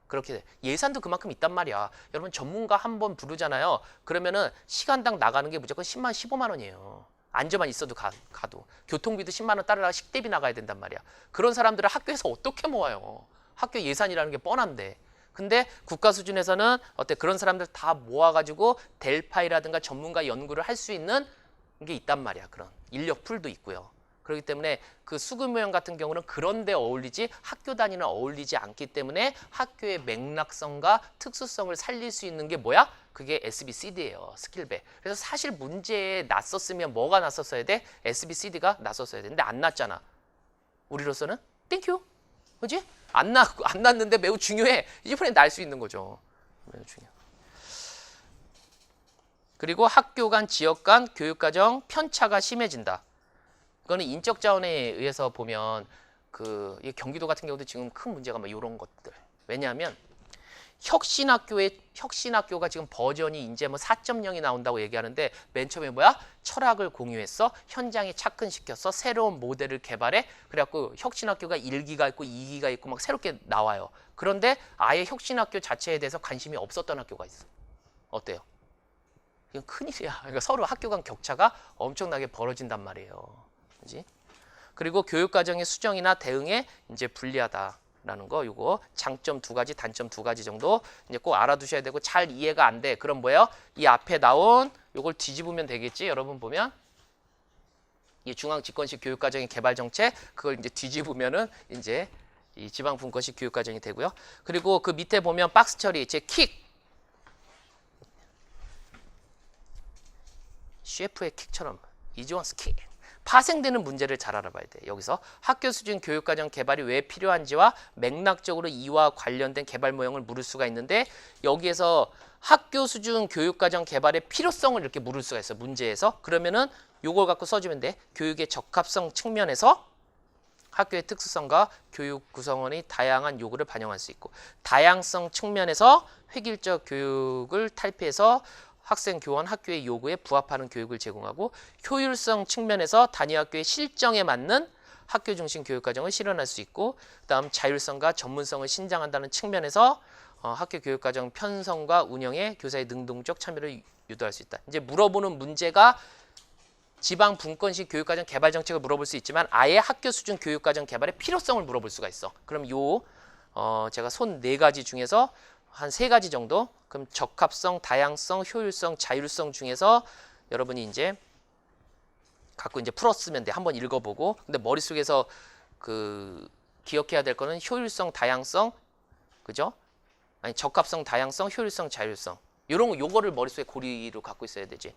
그렇게 예산도 그만큼 있단 말이야. 여러분 전문가 한 번 부르잖아요. 그러면은 시간당 나가는 게 무조건 10만 15만 원이에요. 앉아만 있어도 가도. 교통비도 10만 원 따르다가 식대비 나가야 된단 말이야. 그런 사람들을 학교에서 어떻게 모아요? 학교 예산이라는 게 뻔한데. 근데 국가 수준에서는 그런 사람들 다 모아가지고 델파이라든가 전문가 연구를 할 수 있는 게 있단 말이야. 그런 인력 풀도 있고요. 그렇기 때문에 그 수급 모형 같은 경우는 그런 데 어울리지 학교 단위는 어울리지 않기 때문에 학교의 맥락성과 특수성을 살릴 수 있는 게 뭐야? 그게 SBCD예요. 스킬배. 그래서 사실 문제에 놨었으면 뭐가 놨었어야 돼? SBCD가 놨었어야 돼. 근데 안 놨잖아. 우리로서는 땡큐. 그지? 안 났는데 매우 중요해. 이번에 날 수 있는 거죠. 매우 중요해. 그리고 학교 간, 지역 간 교육과정 편차가 심해진다. 이거는 인적 자원에 의해서 보면 이 경기도 같은 경우도 지금 큰 문제가 뭐 이런 것들. 왜냐하면 혁신학교가 지금 버전이 이제 뭐 4.0이 나온다고 얘기하는데 맨 처음에 뭐야? 철학을 공유했어. 현장에 착근시켰어. 새로운 모델을 개발해. 그래갖고 혁신학교가 1기가 있고 2기가 있고 막 새롭게 나와요. 그런데 아예 혁신학교 자체에 대해서 관심이 없었던 학교가 있어. 어때요? 이건 큰일이야. 그러니까 서로 학교 간 격차가 엄청나게 벌어진단 말이에요. 그지? 그리고 교육과정의 수정이나 대응에 이제 불리하다라는 거, 요거 장점 2가지, 단점 2가지 정도 이제 꼭 알아두셔야 되고, 잘 이해가 안 돼. 그럼 뭐예요? 이 앞에 나온 요걸 뒤집으면 되겠지? 여러분 보면 이 중앙집권식 교육과정의 개발 정책, 그걸 이제 뒤집으면은 이제 이 지방분권식 교육과정이 되고요. 그리고 그 밑에 보면 박스 처리, 제 킥, 셰프의 킥처럼 이즈원스 킥. 파생되는 문제를 잘 알아봐야 돼. 여기서 학교 수준 교육과정 개발이 왜 필요한지와 맥락적으로 이와 관련된 개발 모형을 물을 수가 있는데, 여기에서 학교 수준 교육과정 개발의 필요성을 이렇게 물을 수가 있어. 문제에서. 그러면은 요걸 갖고 써주면 돼. 교육의 적합성 측면에서 학교의 특수성과 교육 구성원의 다양한 요구를 반영할 수 있고, 다양성 측면에서 획일적 교육을 탈피해서 학생 교원 학교의 요구에 부합하는 교육을 제공하고, 효율성 측면에서 단위 학교의 실정에 맞는 학교 중심 교육과정을 실현할 수 있고, 그다음 자율성과 전문성을 신장한다는 측면에서 학교 교육과정 편성과 운영에 교사의 능동적 참여를 유도할 수 있다. 이제 물어보는 문제가 지방 분권식 교육과정 개발 정책을 물어볼 수 있지만 아예 학교 수준 교육과정 개발의 필요성을 물어볼 수가 있어. 그럼 제가 손 4가지 중에서 한 3가지 정도, 그럼 적합성, 다양성, 효율성, 자율성 중에서 여러분이 이제 갖고 이제 풀었으면 돼. 한번 읽어보고. 근데 머릿속에서 기억해야 될 거는 효율성, 다양성, 그죠? 아니 적합성, 다양성, 효율성, 자율성. 요거를 머릿속에 고리로 갖고 있어야 되지.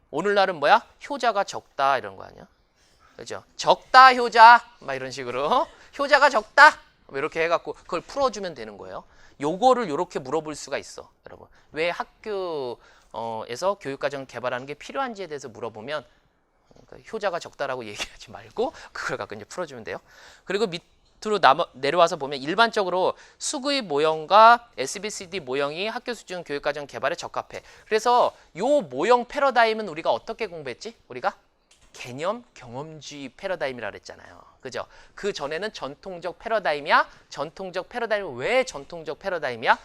오늘날은 뭐야? 효자가 적다 이런 거 아니야? 그죠? 적다 효자 막 이런 식으로 효자가 적다 뭐 이렇게 해갖고 그걸 풀어주면 되는 거예요. 요거를 요렇게 물어볼 수가 있어, 여러분. 왜 학교에서 교육과정 개발하는 게 필요한지에 대해서 물어보면 효자가 적다라고 얘기하지 말고 그걸 갖고 이제 풀어주면 돼요. 그리고 밑으로 내려와서 보면 일반적으로 수구의 모형과 SBCD 모형이 학교 수준 교육과정 개발에 적합해. 그래서 요 모형 패러다임은 우리가 어떻게 공부했지? 우리가 개념 경험주의 패러다임이라 그랬잖아요. 그죠? 그 전에는 전통적 패러다임이야. 전통적 패러다임은 왜 전통적 패러다임이야?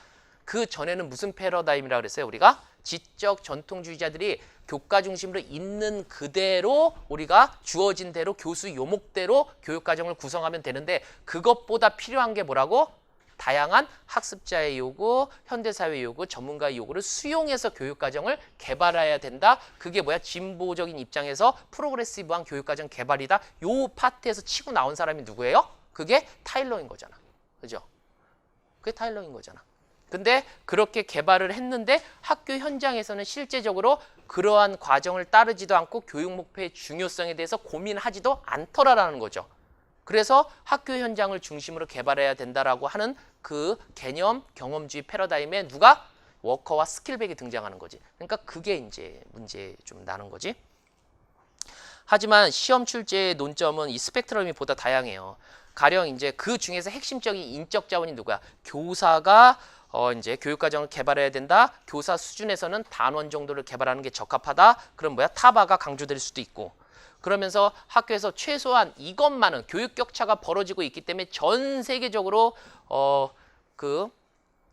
그 전에는 무슨 패러다임이라고 그랬어요? 우리가 지적 전통주의자들이 교과 중심으로 있는 그대로 우리가 주어진 대로 교수 요목대로 교육과정을 구성하면 되는데 그것보다 필요한 게 뭐라고? 다양한 학습자의 요구, 현대사회 요구, 전문가의 요구를 수용해서 교육과정을 개발해야 된다. 그게 뭐야? 진보적인 입장에서 프로그레시브한 교육과정 개발이다. 요 파트에서 치고 나온 사람이 누구예요? 그게 타일러인 거잖아. 그죠? 그게 타일러인 거잖아. 근데 그렇게 개발을 했는데 학교 현장에서는 실제적으로 그러한 과정을 따르지도 않고 교육 목표의 중요성에 대해서 고민하지도 않더라라는 거죠. 그래서 학교 현장을 중심으로 개발해야 된다라고 하는 그 개념, 경험주의 패러다임에 누가? 워커와 스킬백이 등장하는 거지. 그러니까 그게 이제 문제 좀 나는 거지. 하지만 시험 출제의 논점은 이 스펙트럼이 보다 다양해요. 가령 이제 그 중에서 핵심적인 인적 자원이 누구야? 교사가 이제 교육과정을 개발해야 된다. 교사 수준에서는 단원 정도를 개발하는 게 적합하다. 그럼 뭐야? 타바가 강조될 수도 있고. 그러면서 학교에서 최소한 이것만은 교육 격차가 벌어지고 있기 때문에 전 세계적으로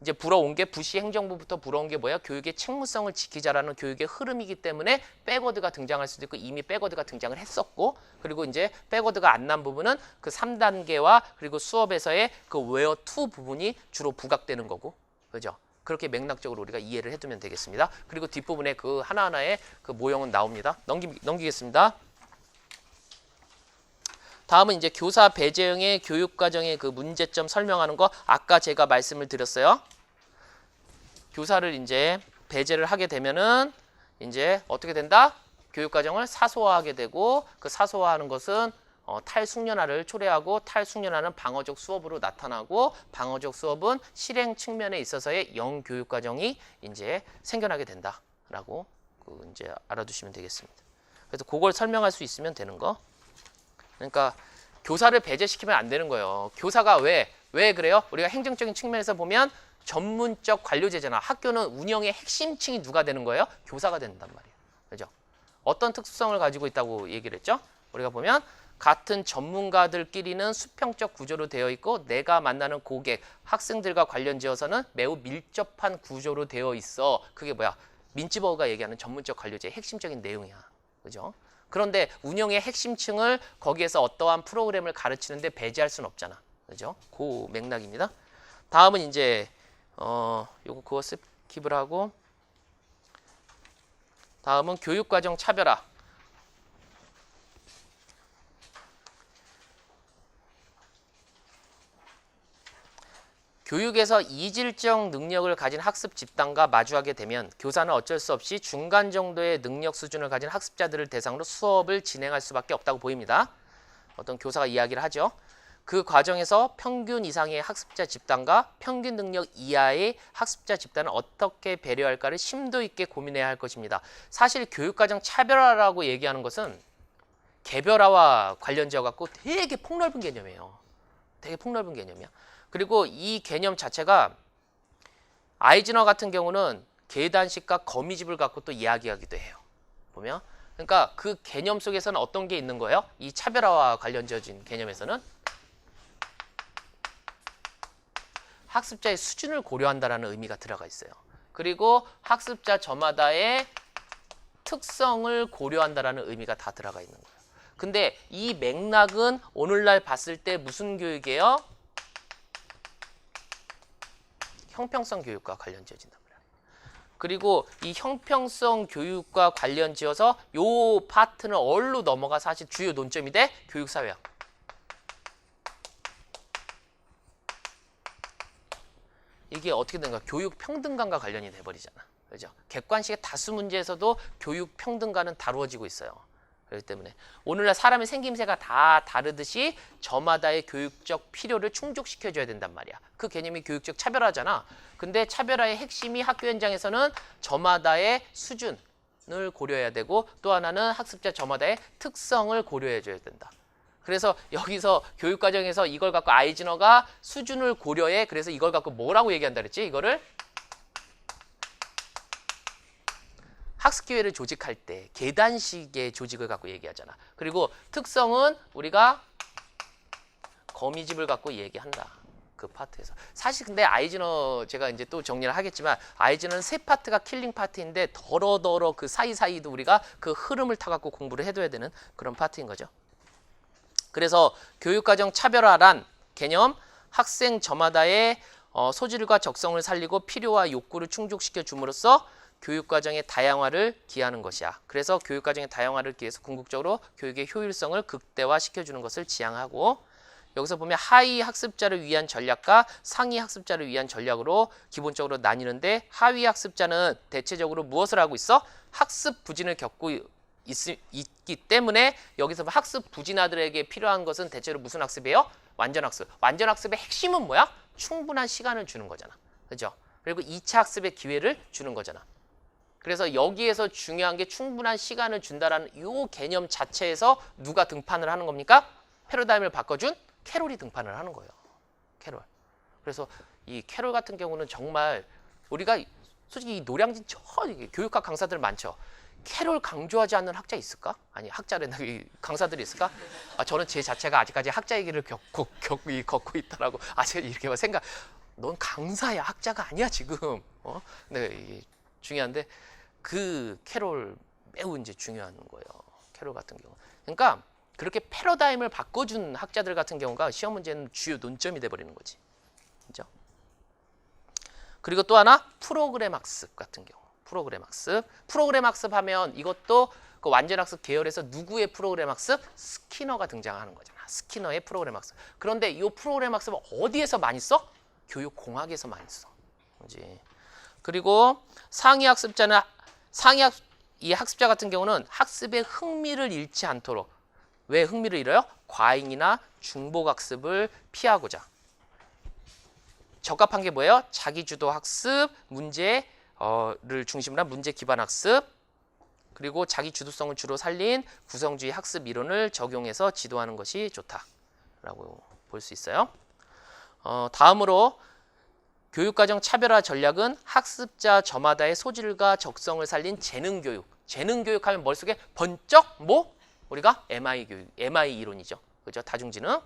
이제 불어온 게 부시 행정부부터 불어온 게 뭐야? 교육의 책무성을 지키자라는 교육의 흐름이기 때문에 백워드가 등장할 수도 있고 이미 백워드가 등장을 했었고 그리고 이제 백워드가 안 난 부분은 그 3단계와 그리고 수업에서의 그 웨어 2 부분이 주로 부각되는 거고. 그죠? 그렇게 맥락적으로 우리가 이해를 해두면 되겠습니다. 그리고 뒷부분에 그 하나하나의 그 모형은 나옵니다. 넘기겠습니다. 다음은 이제 교사 배제형의 교육과정의 그 문제점 설명하는 거 아까 제가 말씀을 드렸어요. 교사를 이제 배제를 하게 되면은 이제 어떻게 된다? 교육과정을 사소화하게 되고 그 사소화하는 것은 탈숙련화를 초래하고 탈숙련화는 방어적 수업으로 나타나고 방어적 수업은 실행 측면에 있어서의 영교육과정이 이제 생겨나게 된다라고 이제 알아두시면 되겠습니다. 그래서 그걸 설명할 수 있으면 되는 거. 그러니까 교사를 배제시키면 안 되는 거예요. 교사가 왜 그래요? 우리가 행정적인 측면에서 보면 전문적 관료제잖아. 학교는 운영의 핵심층이 누가 되는 거예요? 교사가 된단 말이에요. 그죠? 어떤 특수성을 가지고 있다고 얘기를 했죠? 우리가 보면 같은 전문가들끼리는 수평적 구조로 되어 있고 내가 만나는 고객, 학생들과 관련지어서는 매우 밀접한 구조로 되어 있어. 그게 뭐야? 민츠버그가 얘기하는 전문적 관료제의 핵심적인 내용이야. 그죠? 그런데 운영의 핵심층을 거기에서 어떠한 프로그램을 가르치는데 배제할 수는 없잖아. 그죠? 그 맥락입니다. 다음은 이제 요거 그거 스킵을 하고 다음은 교육과정 차별화. 교육에서 이질적 능력을 가진 학습 집단과 마주하게 되면 교사는 어쩔 수 없이 중간 정도의 능력 수준을 가진 학습자들을 대상으로 수업을 진행할 수밖에 없다고 보입니다. 어떤 교사가 이야기를 하죠. 그 과정에서 평균 이상의 학습자 집단과 평균 능력 이하의 학습자 집단을 어떻게 배려할까를 심도 있게 고민해야 할 것입니다. 사실 교육과정 차별화라고 얘기하는 것은 개별화와 관련지어 갖고 되게 폭넓은 개념이에요. 되게 폭넓은 개념이야. 그리고 이 개념 자체가 아이즈너 같은 경우는 계단식과 거미집을 갖고 또 이야기하기도 해요. 보면 그러니까 그 개념 속에서는 어떤 게 있는 거예요? 이 차별화와 관련지어진 개념에서는 학습자의 수준을 고려한다는 의미가 들어가 있어요. 그리고 학습자 저마다의 특성을 고려한다는 의미가 다 들어가 있는 거예요. 근데 이 맥락은 오늘날 봤을 때 무슨 교육이에요? 형평성 교육과 관련 지어진단 말이야. 그리고 이 형평성 교육과 관련 지어서 요 파트는 얼로 넘어가 사실 주요 논점이 돼? 교육사회학. 이게 어떻게 된가? 교육 평등감과 관련이 돼버리잖아. 그죠? 객관식의 다수 문제에서도 교육 평등감은 다루어지고 있어요. 그렇기 때문에 오늘날 사람의 생김새가 다 다르듯이 저마다의 교육적 필요를 충족시켜줘야 된단 말이야. 그 개념이 교육적 차별화잖아. 근데 차별화의 핵심이 학교 현장에서는 저마다의 수준을 고려해야 되고 또 하나는 학습자 저마다의 특성을 고려해줘야 된다. 그래서 여기서 교육과정에서 이걸 갖고 아이즈너가 수준을 고려해. 그래서 이걸 갖고 뭐라고 얘기한다 그랬지? 이거를 학습기회를 조직할 때 계단식의 조직을 갖고 얘기하잖아. 그리고 특성은 우리가 거미집을 갖고 얘기한다. 그 파트에서. 사실 근데 아이즈너 제가 이제 또 정리를 하겠지만 아이즈너는 세 파트가 킬링 파트인데 더러더러 그 사이사이도 우리가 그 흐름을 타갖고 공부를 해둬야 되는 그런 파트인 거죠. 그래서 교육과정 차별화란 개념, 학생 저마다의 소질과 적성을 살리고 필요와 욕구를 충족시켜 줌으로써 교육과정의 다양화를 기하는 것이야. 그래서 교육과정의 다양화를 기해서 궁극적으로 교육의 효율성을 극대화시켜주는 것을 지향하고, 여기서 보면 하위 학습자를 위한 전략과 상위 학습자를 위한 전략으로 기본적으로 나뉘는데, 하위 학습자는 대체적으로 무엇을 하고 있어? 학습 부진을 겪고 있기 때문에 여기서 학습 부진아들에게 필요한 것은 대체로 무슨 학습이에요? 완전학습. 완전학습의 핵심은 뭐야? 충분한 시간을 주는 거잖아. 그죠? 그리고 2차 학습의 기회를 주는 거잖아. 그래서 여기에서 중요한 게 충분한 시간을 준다라는 이 개념 자체에서 누가 등판을 하는 겁니까? 패러다임을 바꿔준 캐롤이 등판을 하는 거예요. 캐롤. 그래서 이 캐롤 같은 경우는 정말 우리가 솔직히 이 노량진 교육학 강사들 많죠. 캐롤 강조하지 않는 학자 있을까? 아니 학자래나 강사들이 있을까? 저는 제 자체가 아직까지 학자 얘기를 겪고 있다라고 아직 이렇게 생각. 넌 강사야, 학자가 아니야 지금. 네, 이게 중요한데 그 캐롤 매우 이제 중요한 거예요. 캐롤 같은 경우. 그러니까 그렇게 패러다임을 바꿔준 학자들 같은 경우가 시험 문제는 주요 논점이 돼버리는 거지. 그죠? 그리고 또 하나 프로그램 학습 같은 경우. 프로그램 학습. 프로그램 학습하면 이것도 그 완전학습 계열에서 누구의 프로그램 학습? 스키너가 등장하는 거잖아. 스키너의 프로그램 학습. 그런데 이 프로그램 학습은 어디에서 많이 써? 교육공학에서 많이 써. 그지? 그리고 상위 학습자는 이 학습자 같은 경우는 학습에 흥미를 잃지 않도록, 왜 흥미를 잃어요? 과잉이나 중복 학습을 피하고자. 적합한 게 뭐예요? 자기주도 학습, 문제를 중심으로 한 문제 기반 학습, 그리고 자기 주도성을 주로 살린 구성주의 학습 이론을 적용해서 지도하는 것이 좋다라고 볼 수 있어요. 다음으로 교육과정 차별화 전략은 학습자 저마다의 소질과 적성을 살린 재능교육. 재능교육하면 머릿속에 번쩍 우리가 MI 교육, MI 이론이죠. 그죠? 다중지능.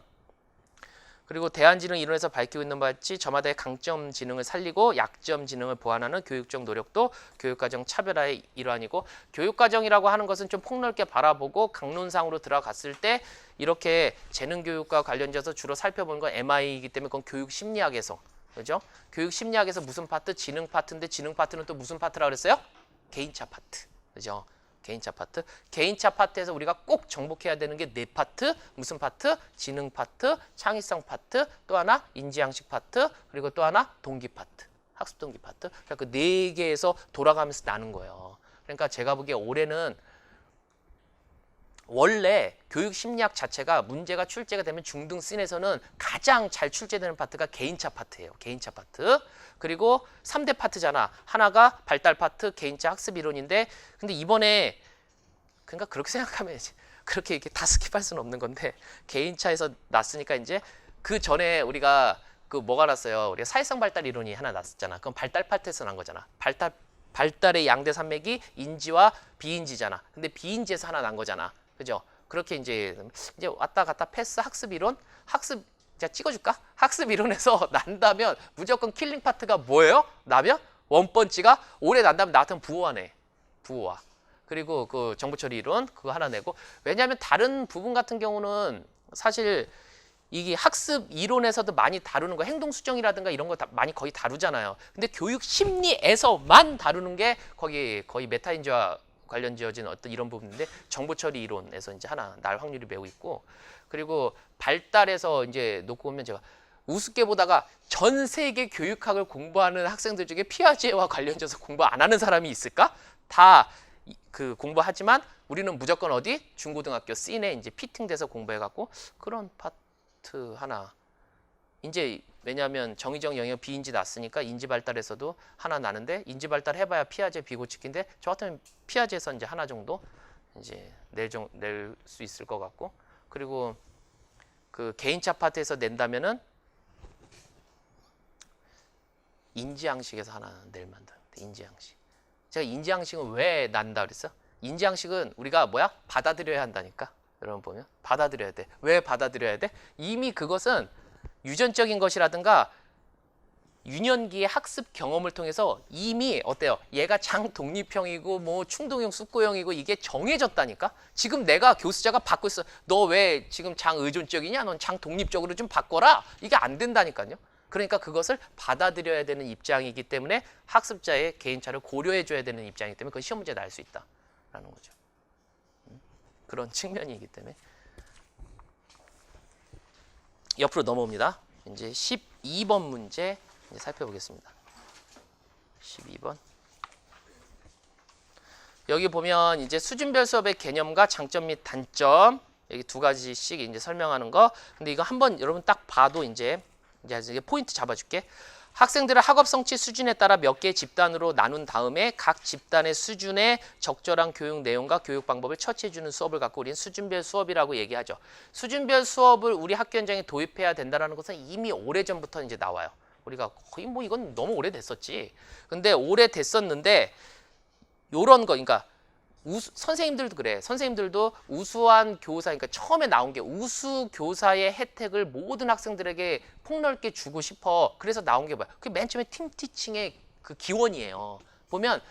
그리고 대안지능 이론에서 밝히고 있는 바와 같이 저마다의 강점 지능을 살리고 약점 지능을 보완하는 교육적 노력도 교육과정 차별화의 일환이고, 교육과정이라고 하는 것은 좀 폭넓게 바라보고 강론상으로 들어갔을 때 이렇게 재능교육과 관련돼서 주로 살펴보는 건 MI이기 때문에 그건 교육심리학에서, 그죠? 교육심리학에서 무슨 파트? 지능 파트인데 지능 파트는 또 무슨 파트라고 그랬어요? 개인차 파트. 그죠? 개인차 파트. 개인차 파트에서 우리가 꼭 정복해야 되는 게 네 파트. 무슨 파트? 지능 파트, 창의성 파트, 또 하나 인지양식 파트, 그리고 또 하나 동기 파트. 학습 동기 파트. 그러니까 그 네 개에서 돌아가면서 나는 거예요. 그러니까 제가 보기에 올해는 원래 교육심리학 자체가 문제가 출제가 되면 중등 씬에서는 가장 잘 출제되는 파트가 개인차 파트예요. 개인차 파트. 그리고 3대 파트잖아. 하나가 발달 파트, 개인차 학습 이론인데, 근데 이번에 그러니까 그렇게 생각하면 그렇게 이렇게 다 스킵할 수는 없는 건데, 개인차에서 났으니까 이제 그 전에 우리가 그 뭐가 났어요? 우리가 사회성 발달 이론이 하나 났었잖아. 그럼 발달 파트에서 난 거잖아. 발달의 양대 산맥이 인지와 비인지잖아. 근데 비인지에서 하나 난 거잖아. 그죠? 그렇게 이제 왔다 갔다 패스 학습 이론, 학습 제가 찍어줄까? 학습 이론에서 난다면 무조건 킬링 파트가 뭐예요? 나면 원번지가 올해 난다면 나 같은 부호화네. 부호화. 그리고 그 정보 처리 이론 그거 하나 내고, 왜냐하면 다른 부분 같은 경우는 사실 이게 학습 이론에서도 많이 다루는 거, 행동 수정이라든가 이런 거 다 많이 거의 다루잖아요. 근데 교육 심리에서만 다루는 게 거의 메타인지와 관련 지어진 어떤 이런 부분인데, 정보 처리 이론에서 이제 하나 날 확률이 매우 있고, 그리고 발달에서 이제 놓고 보면 제가 우습게 보다가 전 세계 교육학을 공부하는 학생들 중에 피아제와 관련돼서 공부 안 하는 사람이 있을까? 다 그 공부하지만 우리는 무조건 어디? 중고등학교 씬에 이제 피팅돼서 공부해갖고 그런 파트 하나. 이제 왜냐하면 정의적 영역 비인지 났으니까 인지 발달에서도 하나 나는데, 인지 발달 해봐야 피아제 비고치기인데 저 같으면 피아제에서 이제 하나 정도 이제 낼 수 있을 것 같고, 그리고 그 개인차 파트에서 낸다면은 인지양식에서 하나 낼 만다. 인지양식. 제가 인지양식은 왜 난다 그랬어? 인지양식은 우리가 뭐야? 받아들여야 한다니까. 여러분 보면 받아들여야 돼. 왜 받아들여야 돼? 이미 그것은 유전적인 것이라든가 유년기의 학습 경험을 통해서 이미 어때요? 얘가 장독립형이고 뭐 충동형 쑥고형이고 이게 정해졌다니까? 지금 내가 교수자가 받고 있어. 너 왜 지금 장의존적이냐? 넌 장독립적으로 좀 바꿔라. 이게 안 된다니까요. 그러니까 그것을 받아들여야 되는 입장이기 때문에 학습자의 개인차를 고려해 줘야 되는 입장이기 때문에 그 시험 문제에 날 수 있다라는 거죠. 그런 측면이기 때문에. 옆으로 넘어옵니다. 이제 12번 문제 이제 살펴보겠습니다. 12번. 여기 보면 이제 수준별 수업의 개념과 장점 및 단점 여기 두 가지씩 이제 설명하는 거. 근데 이거 한번 여러분 딱 봐도 이제 포인트 잡아줄게. 학생들의 학업 성취 수준에 따라 몇 개의 집단으로 나눈 다음에 각 집단의 수준에 적절한 교육 내용과 교육 방법을 처치해주는 수업을 갖고 우리는 수준별 수업이라고 얘기하죠. 수준별 수업을 우리 학교 현장에 도입해야 된다는 것은 이미 오래전부터 이제 나와요. 우리가 거의 뭐 이건 너무 오래됐었지. 근데 오래됐었는데 요런 거, 그러니까 선생님들도 그래. 선생님들도 우수한 교사, 그러니까 처음에 나온 게 우수 교사의 혜택을 모든 학생들에게 폭넓게 주고 싶어. 그래서 나온 게 뭐야? 그게 맨 처음에 팀 티칭의 그 기원이에요. 보면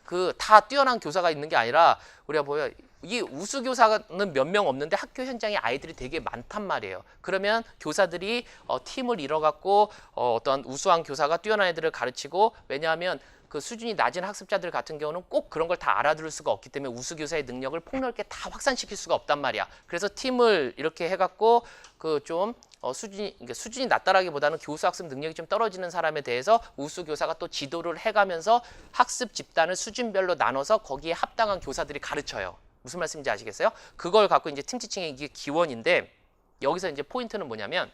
그 다 뛰어난 교사가 있는 게 아니라 우리가 보여 이 우수 교사는 몇 명 없는데 학교 현장에 아이들이 되게 많단 말이에요. 그러면 교사들이 팀을 이뤄갖고 어떤 우수한 교사가 뛰어난 애들을 가르치고, 왜냐하면 그 수준이 낮은 학습자들 같은 경우는 꼭 그런 걸 다 알아들을 수가 없기 때문에 우수 교사의 능력을 폭넓게 다 확산시킬 수가 없단 말이야. 그래서 팀을 이렇게 해갖고 그 좀 그러니까 수준이 낮다라기보다는 교수 학습 능력이 좀 떨어지는 사람에 대해서 우수 교사가 또 지도를 해가면서 학습 집단을 수준별로 나눠서 거기에 합당한 교사들이 가르쳐요. 무슨 말씀인지 아시겠어요? 그걸 갖고 이제 팀티칭의 이게 기원인데, 여기서 이제 포인트는 뭐냐면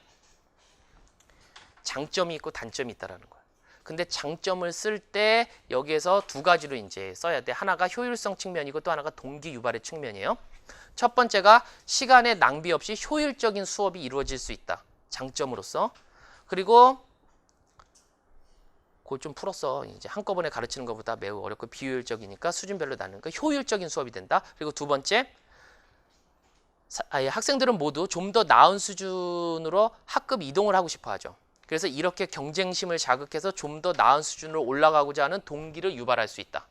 장점이 있고 단점이 있다라는 거예요. 근데 장점을 쓸 때 여기에서 두 가지로 이제 써야 돼. 하나가 효율성 측면이고 또 하나가 동기 유발의 측면이에요. 첫 번째가 시간의 낭비 없이 효율적인 수업이 이루어질 수 있다. 장점으로서. 그리고 그걸 좀 풀었어. 이제 한꺼번에 가르치는 것보다 매우 어렵고 비효율적이니까 수준별로 나누는 거 효율적인 수업이 된다. 그리고 두 번째, 학생들은 모두 좀 더 나은 수준으로 학급 이동을 하고 싶어 하죠. 그래서 이렇게 경쟁심을 자극해서 좀 더 나은 수준으로 올라가고자 하는 동기를 유발할 수 있다.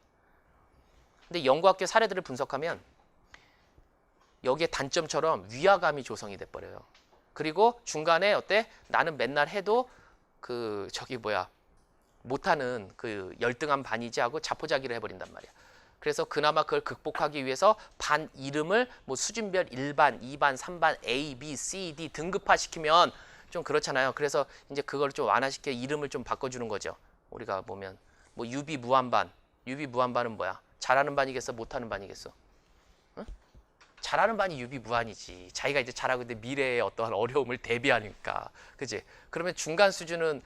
근데 연구학교 사례들을 분석하면 여기에 단점처럼 위화감이 조성이 돼버려요. 그리고 중간에 어때? 나는 맨날 해도 그 못하는 그 열등한 반이지 하고 자포자기를 해버린단 말이야. 그래서 그나마 그걸 극복하기 위해서 반 이름을 뭐 수준별 1반, 2반, 3반, A, B, C, D 등급화시키면 좀 그렇잖아요. 그래서 이제 그걸 좀 완화시켜 이름을 좀 바꿔주는 거죠. 우리가 보면 뭐 유비 무한반, 유비 무한반은 뭐야? 잘하는 반이겠어? 못하는 반이겠어? 응? 잘하는 반이 유비 무한이지. 자기가 이제 잘하고 있는데 미래의 어떠한 어려움을 대비하니까, 그지? 그러면 중간 수준은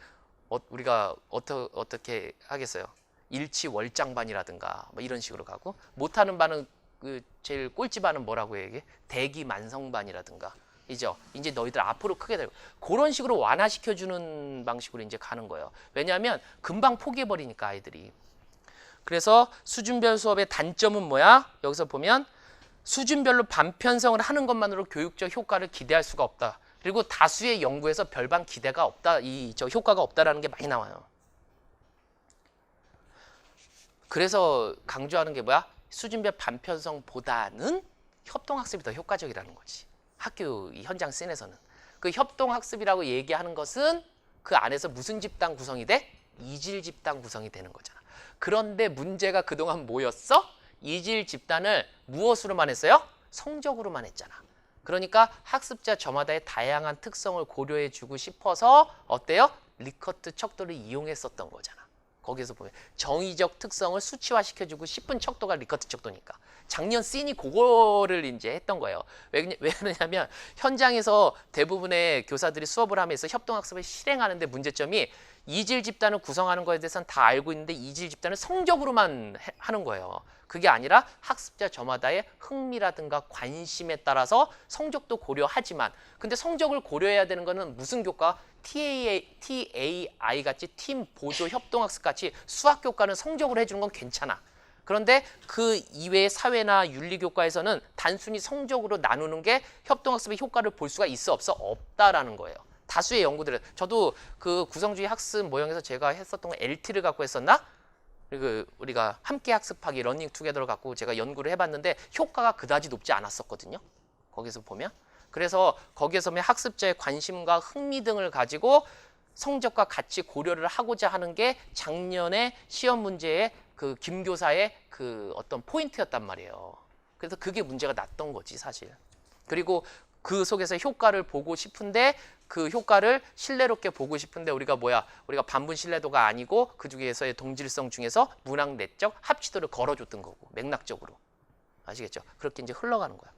우리가 어떻게 하겠어요? 일치월장반이라든가 뭐 이런 식으로 가고, 못하는 반은 그 제일 꼴찌 반은 뭐라고 얘기해? 대기만성반이라든가. 이죠. 이제 너희들 앞으로 크게 되고 그런 식으로 완화시켜주는 방식으로 이제 가는 거예요. 왜냐하면 금방 포기해버리니까 아이들이. 그래서 수준별 수업의 단점은 뭐야? 여기서 보면 수준별로 반편성을 하는 것만으로 교육적 효과를 기대할 수가 없다. 그리고 다수의 연구에서 별반 기대가 없다, 효과가 없다라는 게 많이 나와요. 그래서 강조하는 게 뭐야? 수준별 반편성보다는 협동학습이 더 효과적이라는 거지. 학교 현장 씬에서는. 그 협동학습이라고 얘기하는 것은 그 안에서 무슨 집단 구성이 돼? 이질 집단 구성이 되는 거잖아. 그런데 문제가 그동안 뭐였어? 이질 집단을 무엇으로만 했어요? 성적으로만 했잖아. 그러니까 학습자 저마다의 다양한 특성을 고려해주고 싶어서 어때요? 리커트 척도를 이용했었던 거잖아. 거기서 보면 정의적 특성을 수치화시켜주고 싶은 척도가 리커트 척도니까. 작년 씬이 그거를 이제 했던 거예요. 왜 그러냐면 현장에서 대부분의 교사들이 수업을 하면서 협동학습을 실행하는데 문제점이 이질 집단을 구성하는 거에 대해서는 다 알고 있는데 이질 집단을 성적으로만 하는 거예요. 그게 아니라 학습자 저마다의 흥미라든가 관심에 따라서 성적도 고려하지만, 근데 성적을 고려해야 되는 거는 무슨 교과? TAI 같이 팀 보조 협동학습 같이 수학 교과는 성적으로 해주는 건 괜찮아. 그런데 그 이외의 사회나 윤리 교과에서는 단순히 성적으로 나누는 게 협동학습의 효과를 볼 수가 있어 없어? 없다라는 거예요. 다수의 연구들은 저도 그 구성주의 학습 모형에서 제가 했었던 거 LT를 갖고 했었나? 그 우리가 함께 학습하기 러닝 투게더를 갖고 제가 연구를 해봤는데 효과가 그다지 높지 않았었거든요. 거기서 보면 그래서 거기에서 보면 학습자의 관심과 흥미 등을 가지고 성적과 같이 고려를 하고자 하는 게 작년에 시험 문제의 그 김 교사의 그 어떤 포인트였단 말이에요. 그래서 그게 문제가 났던 거지 사실. 그리고 그 속에서 효과를 보고 싶은데 그 효과를 신뢰롭게 보고 싶은데 우리가 우리가 반분 신뢰도가 아니고 그 중에서의 동질성 중에서 문학 내적 합치도를 걸어줬던 거고 맥락적으로 아시겠죠? 그렇게 이제 흘러가는 거야.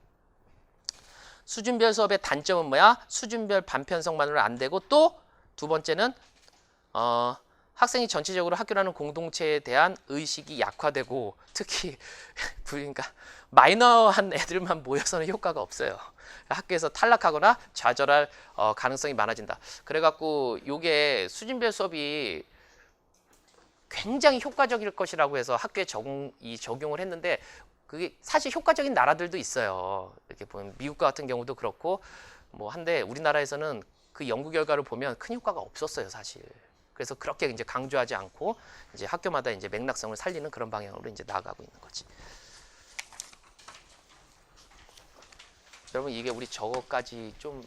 수준별 수업의 단점은 뭐야? 수준별 반편성만으로 안 되고 또 두 번째는 학생이 전체적으로 학교라는 공동체에 대한 의식이 약화되고 특히 그러니까 마이너한 애들만 모여서는 효과가 없어요. 학교에서 탈락하거나 좌절할 가능성이 많아진다. 그래갖고 이게 수준별 수업이 굉장히 효과적일 것이라고 해서 학교에 적용을 했는데 그게 사실 효과적인 나라들도 있어요. 이렇게 보면 미국 같은 경우도 그렇고 뭐 한데 우리나라에서는 그 연구 결과를 보면 큰 효과가 없었어요, 사실. 그래서 그렇게 이제 강조하지 않고 이제 학교마다 이제 맥락성을 살리는 그런 방향으로 이제 나아가고 있는 거지. 여러분 이게 우리 저거까지 좀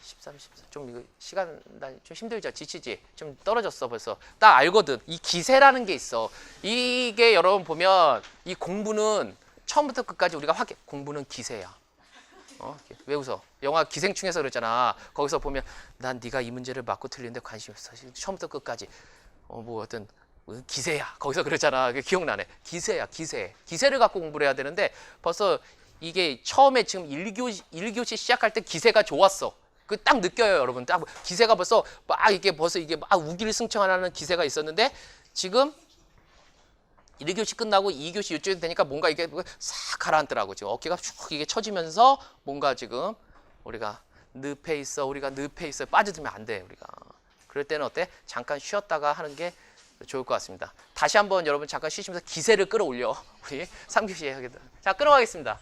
13, 14, 좀 이거 시간 좀 힘들죠? 지치지? 좀 떨어졌어 벌써. 딱 알거든. 이 기세라는 게 있어. 이게 여러분 보면 이 공부는 처음부터 끝까지 우리가 공부는 기세야. 왜 웃어? 영화 기생충에서 그랬잖아. 거기서 보면 난 네가 이 문제를 맞고 틀리는데 관심이 없어. 처음부터 끝까지 뭐 어떤 기세야. 거기서 그랬잖아. 기억나네. 기세야, 기세. 기세를 갖고 공부를 해야 되는데 벌써 이게 처음에 지금 1교시 시작할 때 기세가 좋았어. 그 딱 느껴요, 여러분. 딱 기세가 벌써 이게 막 우기를승천하는 기세가 있었는데 지금 1교시 끝나고 2교시 이쪽에 되니까 뭔가 이게 싹 가라앉더라고. 지금 어깨가 쭉 이게 처지면서 뭔가 지금 우리가 늪에 있어 빠져들면 안 돼, 우리가. 그럴 때는 어때? 잠깐 쉬었다가 하는 게 좋을 것 같습니다. 다시 한번 여러분 잠깐 쉬시면서 기세를 끌어올려. 우리 3교시에 하겠다. 자, 끌어가겠습니다.